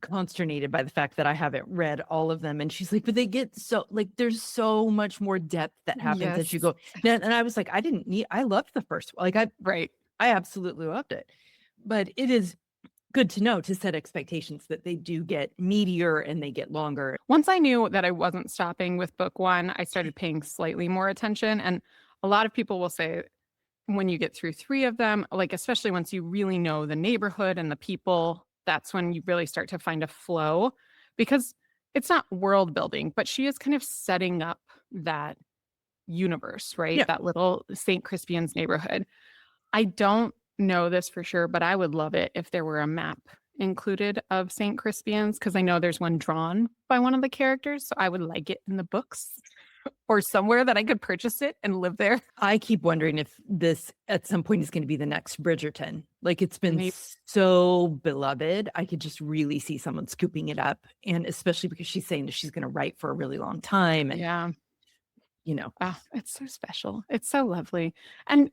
consternated by the fact that I haven't read all of them. And she's like, but they get so like, there's so much more depth that happens as you go. And I was like, I loved the first one. Like I absolutely loved it. But it is good to know, to set expectations that they do get meatier and they get longer. Once I knew that I wasn't stopping with book 1, I started paying slightly more attention. And a lot of people will say when you get through 3 of them, like especially once you really know the neighborhood and the people, that's when you really start to find a flow, because it's not world building, but she is kind of setting up that universe, right? Yeah. That little St. Crispian's neighborhood. I don't know this for sure, but I would love it if there were a map included of St. Crispian's, because I know there's one drawn by one of the characters. So I would like it in the books or somewhere that I could purchase it and live there. I keep wondering if this at some point is going to be the next Bridgerton. Like, it's been Maybe. so beloved. I could just really see someone scooping it up. And especially because she's saying that she's going to write for a really long time. And, Yeah. Oh, it's so special. It's so lovely. And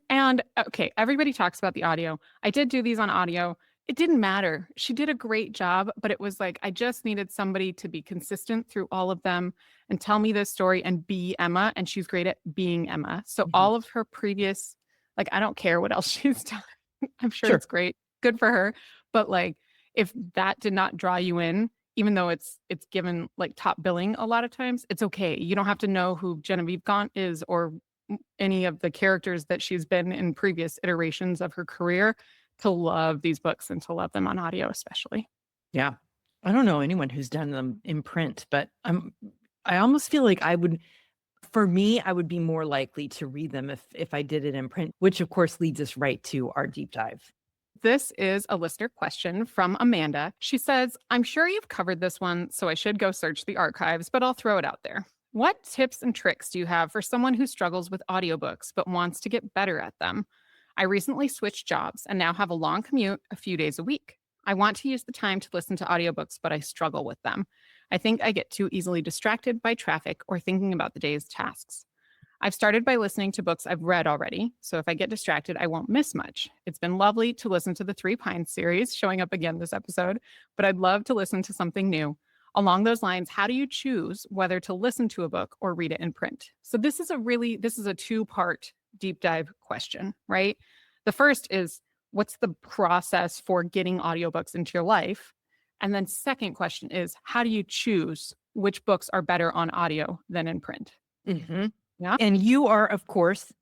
okay, everybody talks about the audio. I did do these on audio. It didn't matter. She did a great job, but it was like, I just needed somebody to be consistent through all of them and tell me this story and be Emma. And she's great at being Emma. So all of her previous, like, I don't care what else she's done. I'm sure it's great. Good for her. But like, if that did not draw you in, even though it's given like top billing a lot of times, it's okay. You don't have to know who Genevieve Gaunt is or any of the characters that she's been in previous iterations of her career to love these books and to love them on audio, especially. Yeah. I don't know anyone who's done them in print, but I almost feel like I would be more likely to read them if I did it in print, which of course leads us right to our deep dive. This is a listener question from Amanda. She says, I'm sure you've covered this one, so I should go search the archives, but I'll throw it out there. What tips and tricks do you have for someone who struggles with audiobooks but wants to get better at them? I recently switched jobs and now have a long commute a few days a week. I want to use the time to listen to audiobooks, but I struggle with them. I think I get too easily distracted by traffic or thinking about the day's tasks. I've started by listening to books I've read already, so if I get distracted, I won't miss much. It's been lovely to listen to the Three Pines series, showing up again this episode, but I'd love to listen to something new. Along those lines, how do you choose whether to listen to a book or read it in print? So this is a 2-part deep dive question, right? The first is, what's the process for getting audiobooks into your life? And then second question is, how do you choose which books are better on audio than in print? Mm-hmm. Yeah. And you are, of course,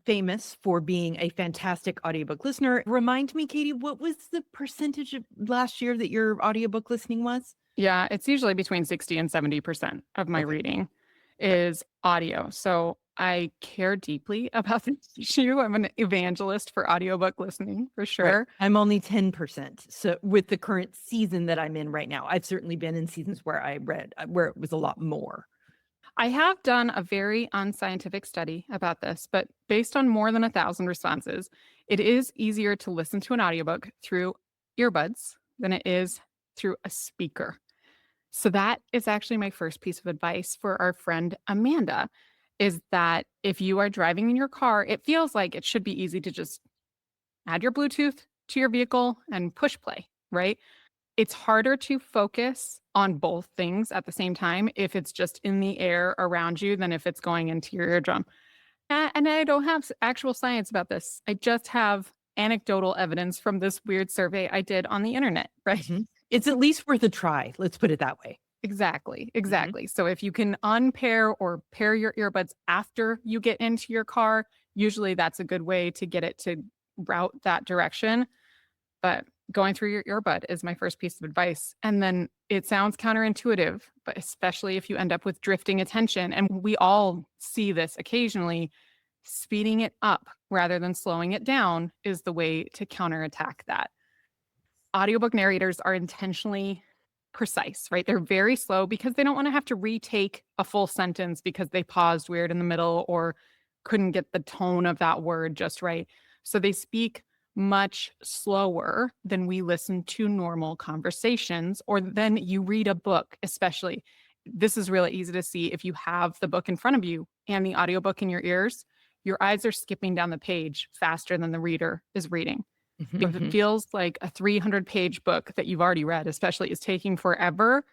famous for being a fantastic audiobook listener. Remind me, Kaytee, what was the percentage of last year that your audiobook listening was? Yeah, it's usually between 60 and 70% of my reading is audio. So I care deeply about this issue. I'm an evangelist for audiobook listening for sure. Right. I'm only 10%. So with the current season that I'm in right now, I've certainly been in seasons where I read where it was a lot more. I have done a very unscientific study about this, but based on more than 1,000 responses, it is easier to listen to an audiobook through earbuds than it is through a speaker. So that is actually my first piece of advice for our friend Amanda, is that if you are driving in your car, it feels like it should be easy to just add your Bluetooth to your vehicle and push play, right? It's harder to focus on both things at the same time if it's just in the air around you than if it's going into your eardrum. And I don't have actual science about this. I just have anecdotal evidence from this weird survey I did on the internet, right? Mm-hmm. It's at least worth a try. Let's put it that way. Exactly. So if you can unpair or pair your earbuds after you get into your car, usually that's a good way to get it to route that direction. But going through your earbud is my first piece of advice. And then it sounds counterintuitive, but especially if you end up with drifting attention, and we all see this occasionally, speeding it up rather than slowing it down is the way to counterattack that. Audiobook narrators are intentionally precise, right? They're very slow because they don't want to have to retake a full sentence because they paused weird in the middle or couldn't get the tone of that word just right. So they speak much slower than we listen to normal conversations, or than you read a book, especially. This is really easy to see if you have the book in front of you and the audiobook in your ears. Your eyes are skipping down the page faster than the reader is reading. Mm-hmm. If it feels like a 300-page book that you've already read, especially, is taking forever,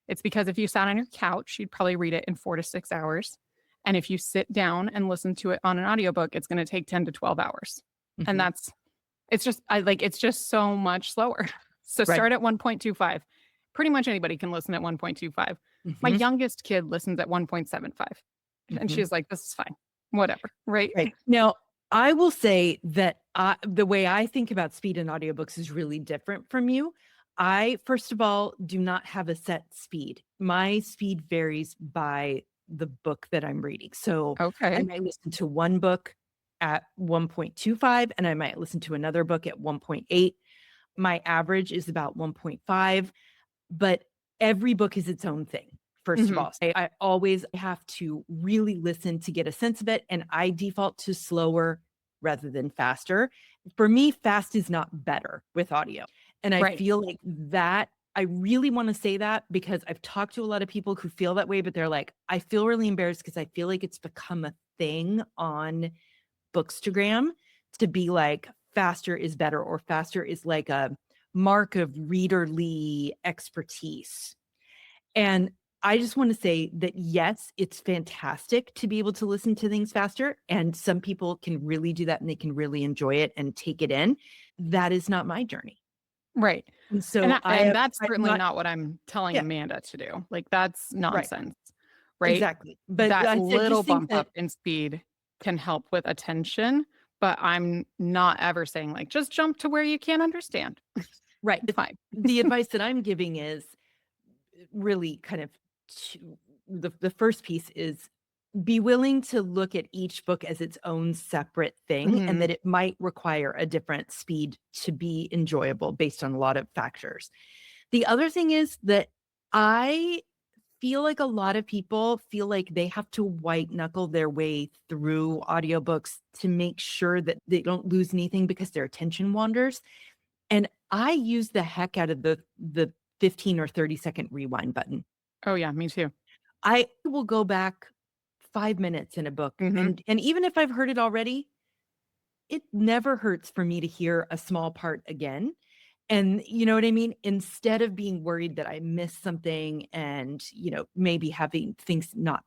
it's because if you sat on your couch, you'd probably read it in 4 to 6 hours. And if you sit down and listen to it on an audiobook, it's going to take 10 to 12 hours. Mm-hmm. And it's just so much slower. So start at 1.25. Pretty much anybody can listen at 1.25. Mm-hmm. My youngest kid listens at 1.75. Mm-hmm. And she's like, this is fine. Whatever. Right. Now, I will say that the way I think about speed in audiobooks is really different from you. I, first of all, do not have a set speed. My speed varies by the book that I'm reading. So I might listen to one book at 1.25 and I might listen to another book at 1.8. My average is about 1.5, but every book is its own thing. First of all, I always have to really listen to get a sense of it. And I default to slower rather than faster. For me, fast is not better with audio. And I feel like that, I really want to say that because I've talked to a lot of people who feel that way, but they're like, I feel really embarrassed because I feel like it's become a thing on Bookstagram to be like, faster is better, or faster is like a mark of readerly expertise. And I just want to say that, yes, it's fantastic to be able to listen to things faster. And some people can really do that and they can really enjoy it and take it in. That is not my journey. Right. And so that's certainly not what I'm telling Amanda to do. Like, that's nonsense. Right. Exactly. But that little bump up in speed can help with attention. But I'm not ever saying, like, just jump to where you can't understand. Right. Fine. The advice that I'm giving is really kind of the first piece is be willing to look at each book as its own separate thing, and that it might require a different speed to be enjoyable based on a lot of factors. The other thing is that I feel like a lot of people feel like they have to white knuckle their way through audiobooks to make sure that they don't lose anything because their attention wanders. And I use the heck out of the 15 or 30-second rewind button. Oh, yeah, me too. I will go back 5 minutes in a book. And even if I've heard it already, it never hurts for me to hear a small part again. And you know what I mean? Instead of being worried that I missed something and, maybe having things not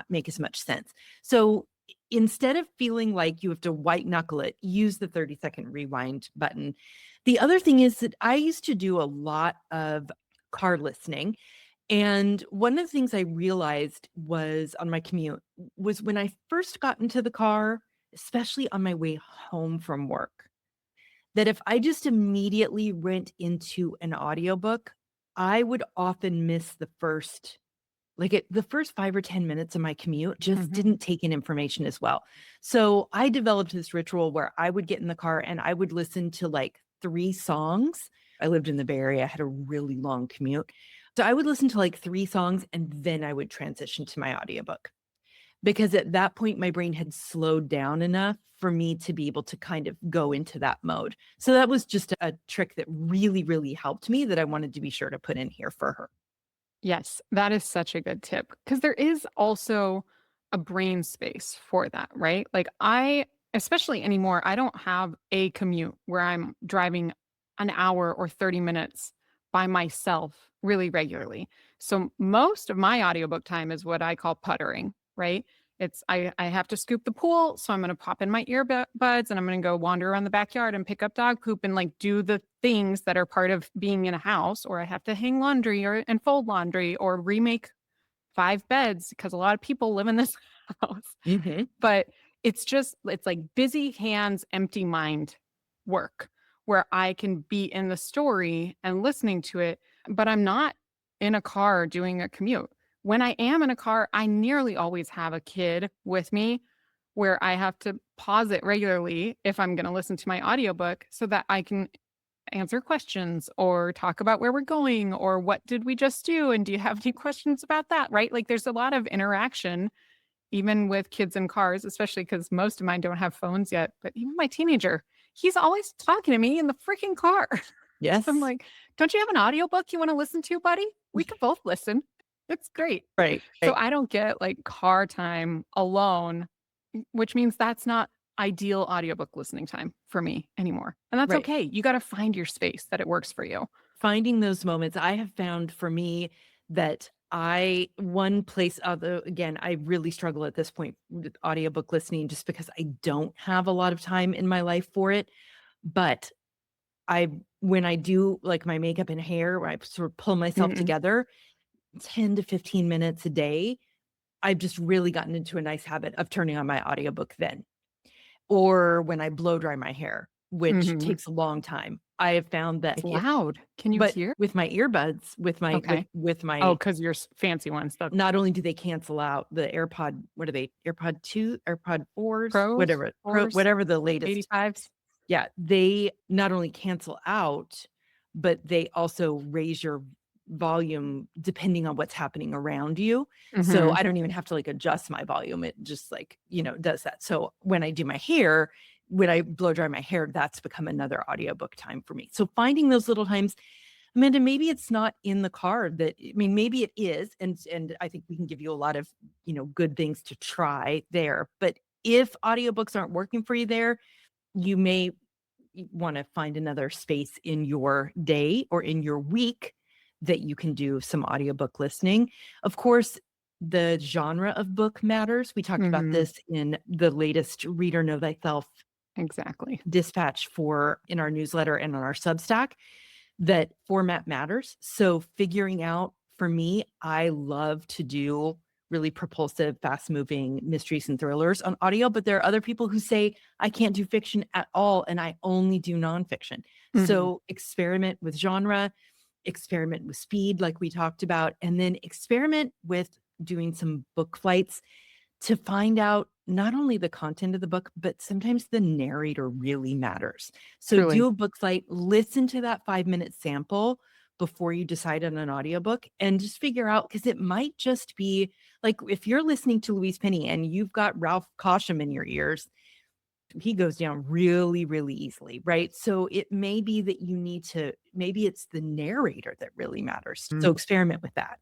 make as much sense. So instead of feeling like you have to white knuckle it, use the 30-second rewind button. The other thing is that I used to do a lot of car listening. And one of the things I realized was on my commute was when I first got into the car, especially on my way home from work, that if I just immediately went into an audiobook, I would often miss the first 5 or 10 minutes of my commute just didn't take in information as well. So I developed this ritual where I would get in the car and I would listen to like 3 songs. I lived in the Bay Area, I had a really long commute. So I would listen to like 3 songs and then I would transition to my audiobook. Because at that point, my brain had slowed down enough for me to be able to kind of go into that mode. So that was just a trick that really, really helped me that I wanted to be sure to put in here for her. Yes, that is such a good tip because there is also a brain space for that, right? Like especially anymore, I don't have a commute where I'm driving an hour or 30 minutes by myself really regularly. So most of my audiobook time is what I call puttering, right? I have to scoop the pool, so I'm going to pop in my earbuds and I'm going to go wander around the backyard and pick up dog poop and like do the things that are part of being in a house, or I have to hang laundry and fold laundry or remake 5 beds because a lot of people live in this house. Mhm. But it's like busy hands, empty mind work where I can be in the story and listening to it, but I'm not in a car doing a commute. When I am in a car, I nearly always have a kid with me where I have to pause it regularly if I'm going to listen to my audiobook so that I can answer questions or talk about where we're going or what did we just do and do you have any questions about that, right? Like there's a lot of interaction even with kids in cars, especially because most of mine don't have phones yet, but even my teenager, he's always talking to me in the freaking car. So I'm Yes. like, "Don't you have an audiobook you wanna listen to, buddy? We could both listen." It's great. Right, So right, I don't get, like, car time alone, which means that's not ideal audiobook listening time for me anymore, and that's right. okay. You gotta find your space that it works for you. Finding those moments, I have found for me that one place, although again, I really struggle at this point with audiobook listening just because I don't have a lot of time in my life for it. But when I do like my makeup and hair, where I sort of pull myself Mm-mm. together 10 to 15 minutes a day, I've just really gotten into a nice habit of turning on my audiobook then. Or when I blow dry my hair, which Mhm. takes a long time. I have found that It's loud. Can you but hear? with my earbuds, Okay. with Oh, my, 'cause your fancy ones, the not only do they cancel out the AirPod, what are they? AirPod 2, AirPod 4s, Pros, whatever, fours, whatever the latest. 85s. Yeah, they not only cancel out, but they also raise your volume depending on what's happening around you. So Mhm. I don't even have to like adjust my volume. It just like, does that. So when I do my hair, when I blow dry my hair, that's become another audiobook time for me. So finding those little times, Amanda, maybe it's not in the car maybe it is. And I think we can give you a lot of, good things to try there. But if audiobooks aren't working for you there, you may want to find another space in your day or in your week that you can do some audiobook listening. Of course, the genre of book matters. We talked about Mhm. this in the latest Reader Know Thyself Exactly. dispatch for in our newsletter and on our Substack, that format matters. So figuring out, for me, I love to do really propulsive, fast moving mysteries and thrillers on audio, but there are other people who say I can't do fiction at all and I only do nonfiction. Mhm. So experiment with genre, experiment with speed, like we talked about, and then experiment with doing some book flights to find out not only the content of the book, but sometimes the narrator really matters. So do Truly. a book flight, listen to that 5-minute sample before you decide on an audiobook and just figure out, because it might just be like if you're listening to Louise Penny and you've got Ralph Cosham in your ears, he goes down really, really easily, right? So it may be that maybe it's the narrator that really matters. Mm. So experiment with that.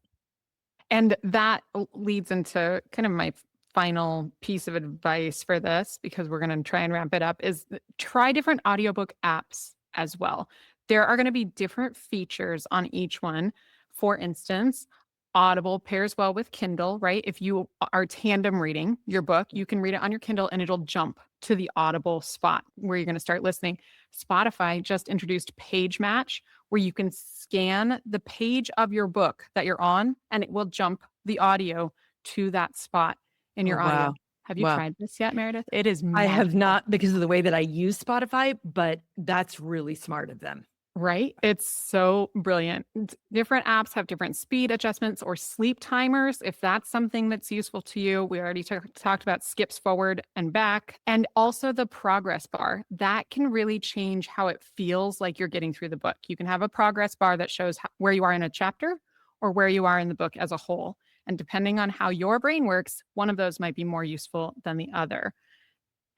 And that leads into kind of my final piece of advice for this, because we're gonna try and wrap it up, is try different audiobook apps as well. There are gonna be different features on each one. For instance, Audible pairs well with Kindle, right? If you are tandem reading your book, you can read it on your Kindle and it'll jump to the Audible spot where you're going to start listening. Spotify just introduced Page Match, where you can scan the page of your book that you're on and it will jump the audio to that spot in Oh, your audio. wow. Have you Wow. tried this yet, Meredith? It is I have magical. not because of the way that I use Spotify, but that's really smart of them. Right? It's so brilliant. Different apps have different speed adjustments or sleep timers. If that's something that's useful to you, we already talked about skips forward and back, and also the progress bar. That can really change how it feels like you're getting through the book. You can have a progress bar that shows where you are in a chapter or where you are in the book as a whole. And depending on how your brain works, one of those might be more useful than the other.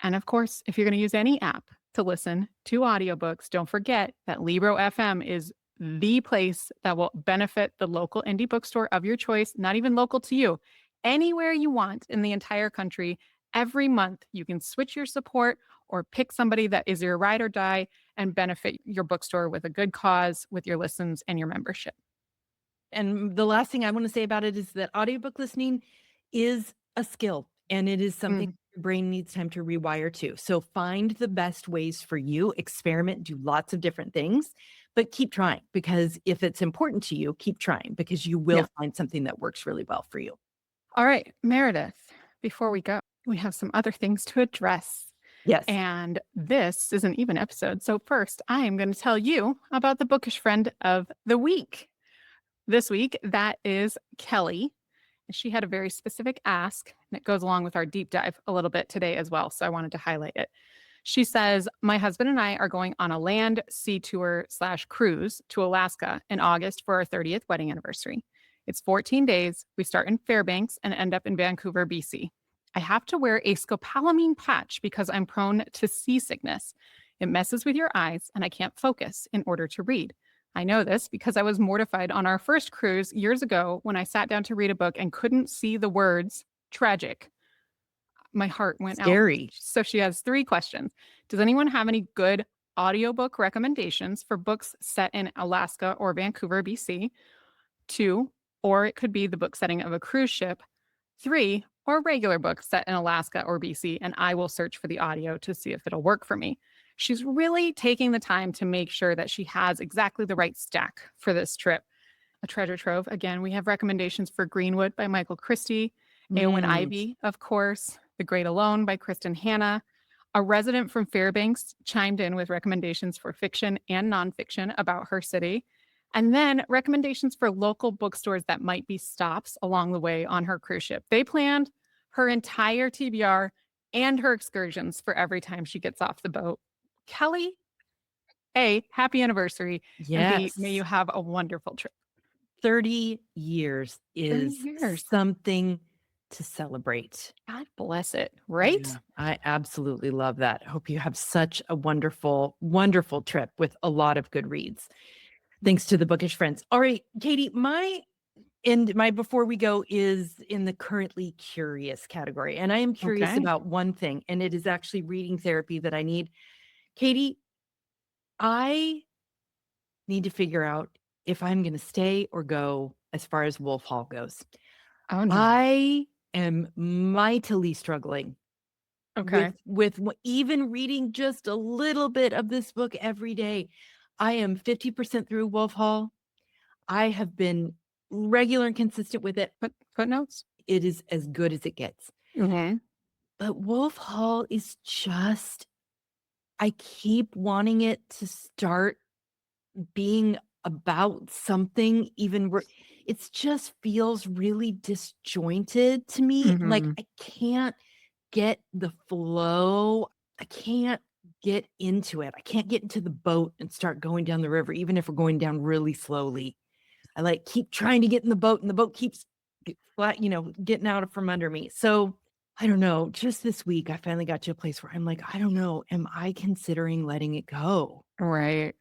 And of course, if you're going to use any app to listen to audiobooks, don't forget that Libro FM is the place that will benefit the local indie bookstore of your choice, not even local to you, anywhere you want in the entire country. Every month, you can switch your support or pick somebody that is your ride or die and benefit your bookstore with a good cause with your listens and your membership. And the last thing I want to say about it is that audiobook listening is a skill and it is something your brain needs time to rewire to. So find the best ways for you, experiment, do lots of different things, but keep trying because if it's important to you, keep trying because you will find something that works really well for you. All right, Meredith, before we go, we have some other things to address. Yes. And this is an even episode. So first, I am going to tell you about the bookish friend of the week. This week, that is Kelly. She had a very specific ask, and it goes along with our deep dive a little bit today as well. So I wanted to highlight it. She says, my husband and I are going on a land sea tour / cruise to Alaska in August for our 30th wedding anniversary. It's 14 days. We start in Fairbanks and end up in Vancouver, BC. I have to wear a scopolamine patch because I'm prone to seasickness. It messes with your eyes and I can't focus in order to read. I know this because I was mortified on our first cruise years ago when I sat down to read a book and couldn't see the words tragic. My heart went Scary. out. So she has 3 questions. Does anyone have any good audiobook recommendations for books set in Alaska or Vancouver, BC? 2, or it could be the book setting of a cruise ship. 3, or regular books set in Alaska or BC, and I will search for the audio to see if it'll work for me. She's really taking the time to make sure that she has exactly the right stack for this trip. A treasure trove. Again, we have recommendations for Greenwood by Michael Christie, Eowyn Ivy, of course, The Great Alone by Kristen Hanna. A resident from Fairbanks chimed in with recommendations for fiction and nonfiction about her city. And then recommendations for local bookstores that might be stops along the way on her cruise ship. They planned her entire TBR and her excursions for every time she gets off the boat. Kelly, A, happy anniversary. And B, may you have a wonderful trip. 30 years is 30 years. something to celebrate. God bless it, right? Yeah, I absolutely love that. Hope you have such a wonderful, wonderful trip with a lot of good reads. Thanks to the bookish friends. All right, Kaytee, my before we go is in the currently curious category. And I am curious Okay. about one thing, and it is actually reading therapy that I need. Kaytee, I need to figure out if I'm going to stay or go as far as Wolf Hall goes. Oh, no. I am mightily struggling Okay. with even reading just a little bit of this book every day. I am 50% through Wolf Hall. I have been regular and consistent with it. Footnotes? It is as good as it gets. Mm-hmm. But Wolf Hall is just, I keep wanting it to start being about something even it just feels really disjointed to me. Like Mm-hmm. I can't get the flow. I can't get into it. I can't get into the boat and start going down the river, even if we're going down really slowly. I like keep trying to get in the boat and the boat keeps getting out from under me. So I don't know. Just this week, I finally got to a place where I'm like, I don't know. Am I considering letting it go? Right.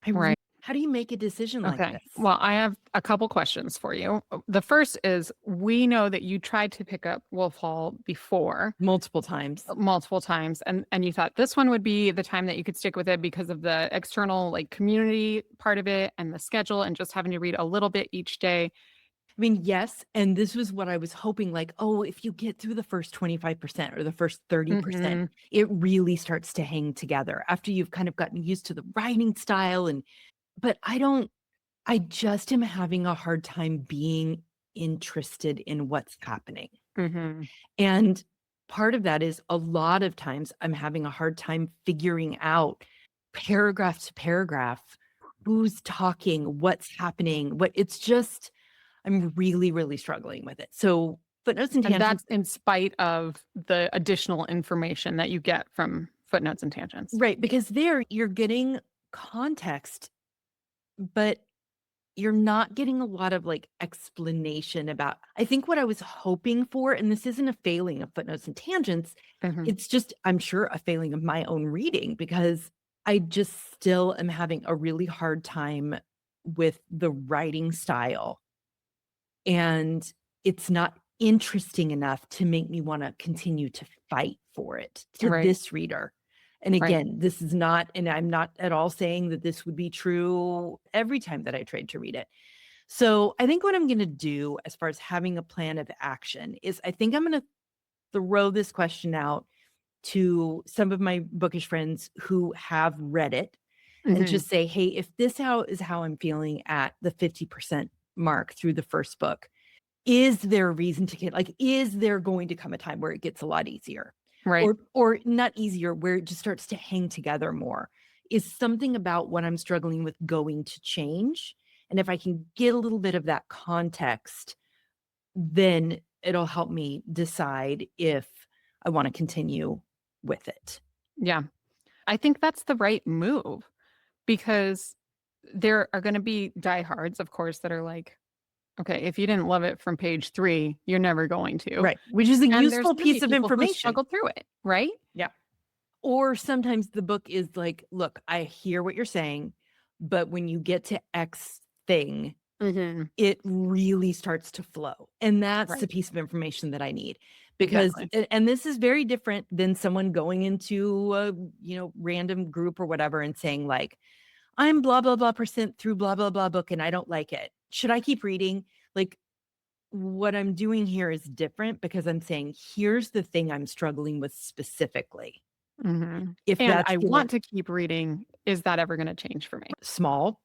Right. How do you make a decision like Okay. this? Well, I have a couple questions for you. The first is, we know that you tried to pick up Wolf Hall before Multiple times. and you thought this one would be the time that you could stick with it because of the external community part of it and the schedule and just having to read a little bit each day. mean, yes. And this was what I was hoping, like, oh, if you get through the first 25% or the first 30%, it really starts to hang together after you've kind of gotten used to the writing style. But I just am having a hard time being interested in what's happening. And part of that is a lot of times I'm having a hard time figuring out paragraph to paragraph who's talking, what's happening, I'm really, really struggling with it. So footnotes and And tangents. that's in spite of the additional information that you get from footnotes and tangents. Right. Because there you're getting context, but you're not getting a lot of like explanation about, I think what I was hoping for, and this isn't a failing of footnotes and tangents, it's just, I'm sure, a failing of my own reading, because I just still am having a really hard time with the writing style. And it's not interesting enough to make me want to continue to fight for it to this reader. And again, this is not, and I'm not at all saying that this would be true every time that I tried to read it. So I think what I'm going to do as far as having a plan of action is I think I'm going to throw this question out to some of my bookish friends who have read it and just say, hey, if this is how I'm feeling at the 50% mark through the first book, is there a reason to get, like, is there going to come a time where it gets a lot easier? Or not easier, where it just starts to hang together more? Is something about what I'm struggling with going to change? And if I can get a little bit of that context, then it'll help me decide if I want to continue with it. Yeah. I think that's the right move, because there are going to be diehards, of course, that are like, okay, if you didn't love it from page 3, you're never going to. Right. Which is a And there's useful gonna be piece of people who information. struggle through it, right? Yeah. Or sometimes the book is like, look, I hear what you're saying, but when you get to X thing, it really starts to flow. And that's the piece of information that I need. Because, and this is very different than someone going into a, random group or whatever and saying like, I'm blah, blah, blah % through blah, blah, blah book and I don't like it. Should I keep reading? Like, what I'm doing here is different, because I'm saying, here's the thing I'm struggling with specifically. If And that's I want to keep reading. Is that ever going to change for me? Small,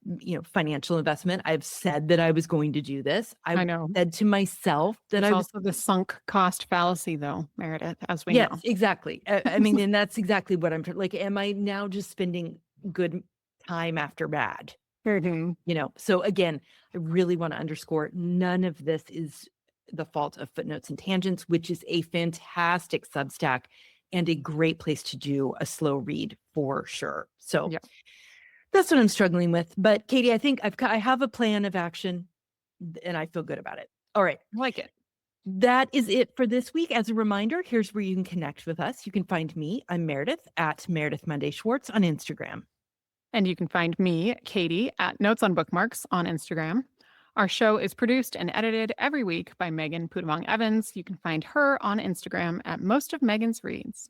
financial investment. I've said that I was going to do this. I know. Said to myself that It's I was also the sunk cost fallacy, though, Meredith, as we Yes, know. exactly. I mean, and that's exactly what I'm like, am I now just spending good time after bad? So again, I really want to underscore, none of this is the fault of Footnotes and Tangents, which is a fantastic Substack and a great place to do a slow read for sure. So that's what I'm struggling with. But Kaytee, I think I have a plan of action and I feel good about it. All right. I like it. That is it for this week. As a reminder, here's where you can connect with us. You can find me, I'm Meredith, at Meredith Monday Schwartz on Instagram. And you can find me, Kaytee, at Notes on Bookmarks on Instagram. Our show is produced and edited every week by Megan Pudamong Evans. You can find her on Instagram at Most of Megan's Reads.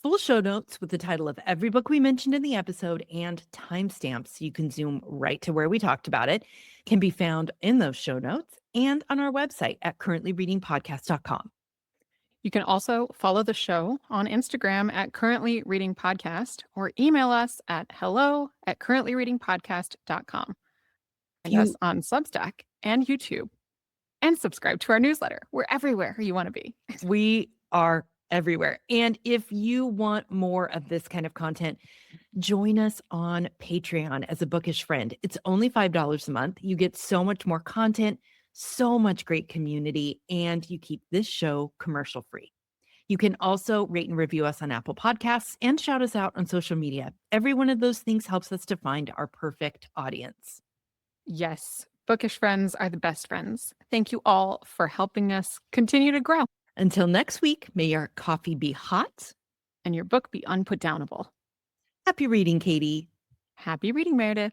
Full show notes with the title of every book we mentioned in the episode and timestamps, so you can zoom right to where we talked about it, can be found in those show notes and on our website at currentlyreadingpodcast.com. You can also follow the show on Instagram at Currently Reading Podcast, or email us at hello@currentlyreadingpodcast.com. Find us on Substack and YouTube, and subscribe to our newsletter. We're everywhere you want to be. We are everywhere. And if you want more of this kind of content, join us on Patreon as a bookish friend. It's only $5 a month. You get so much more content, so much great community, and you keep this show commercial free. You can also rate and review us on Apple Podcasts and shout us out on social media. Every one of those things helps us to find our perfect audience. Yes, bookish friends are the best friends. Thank you all for helping us continue to grow. Until next week, may your coffee be hot and your book be unputdownable. Happy reading, Kaytee. Happy reading, Meredith.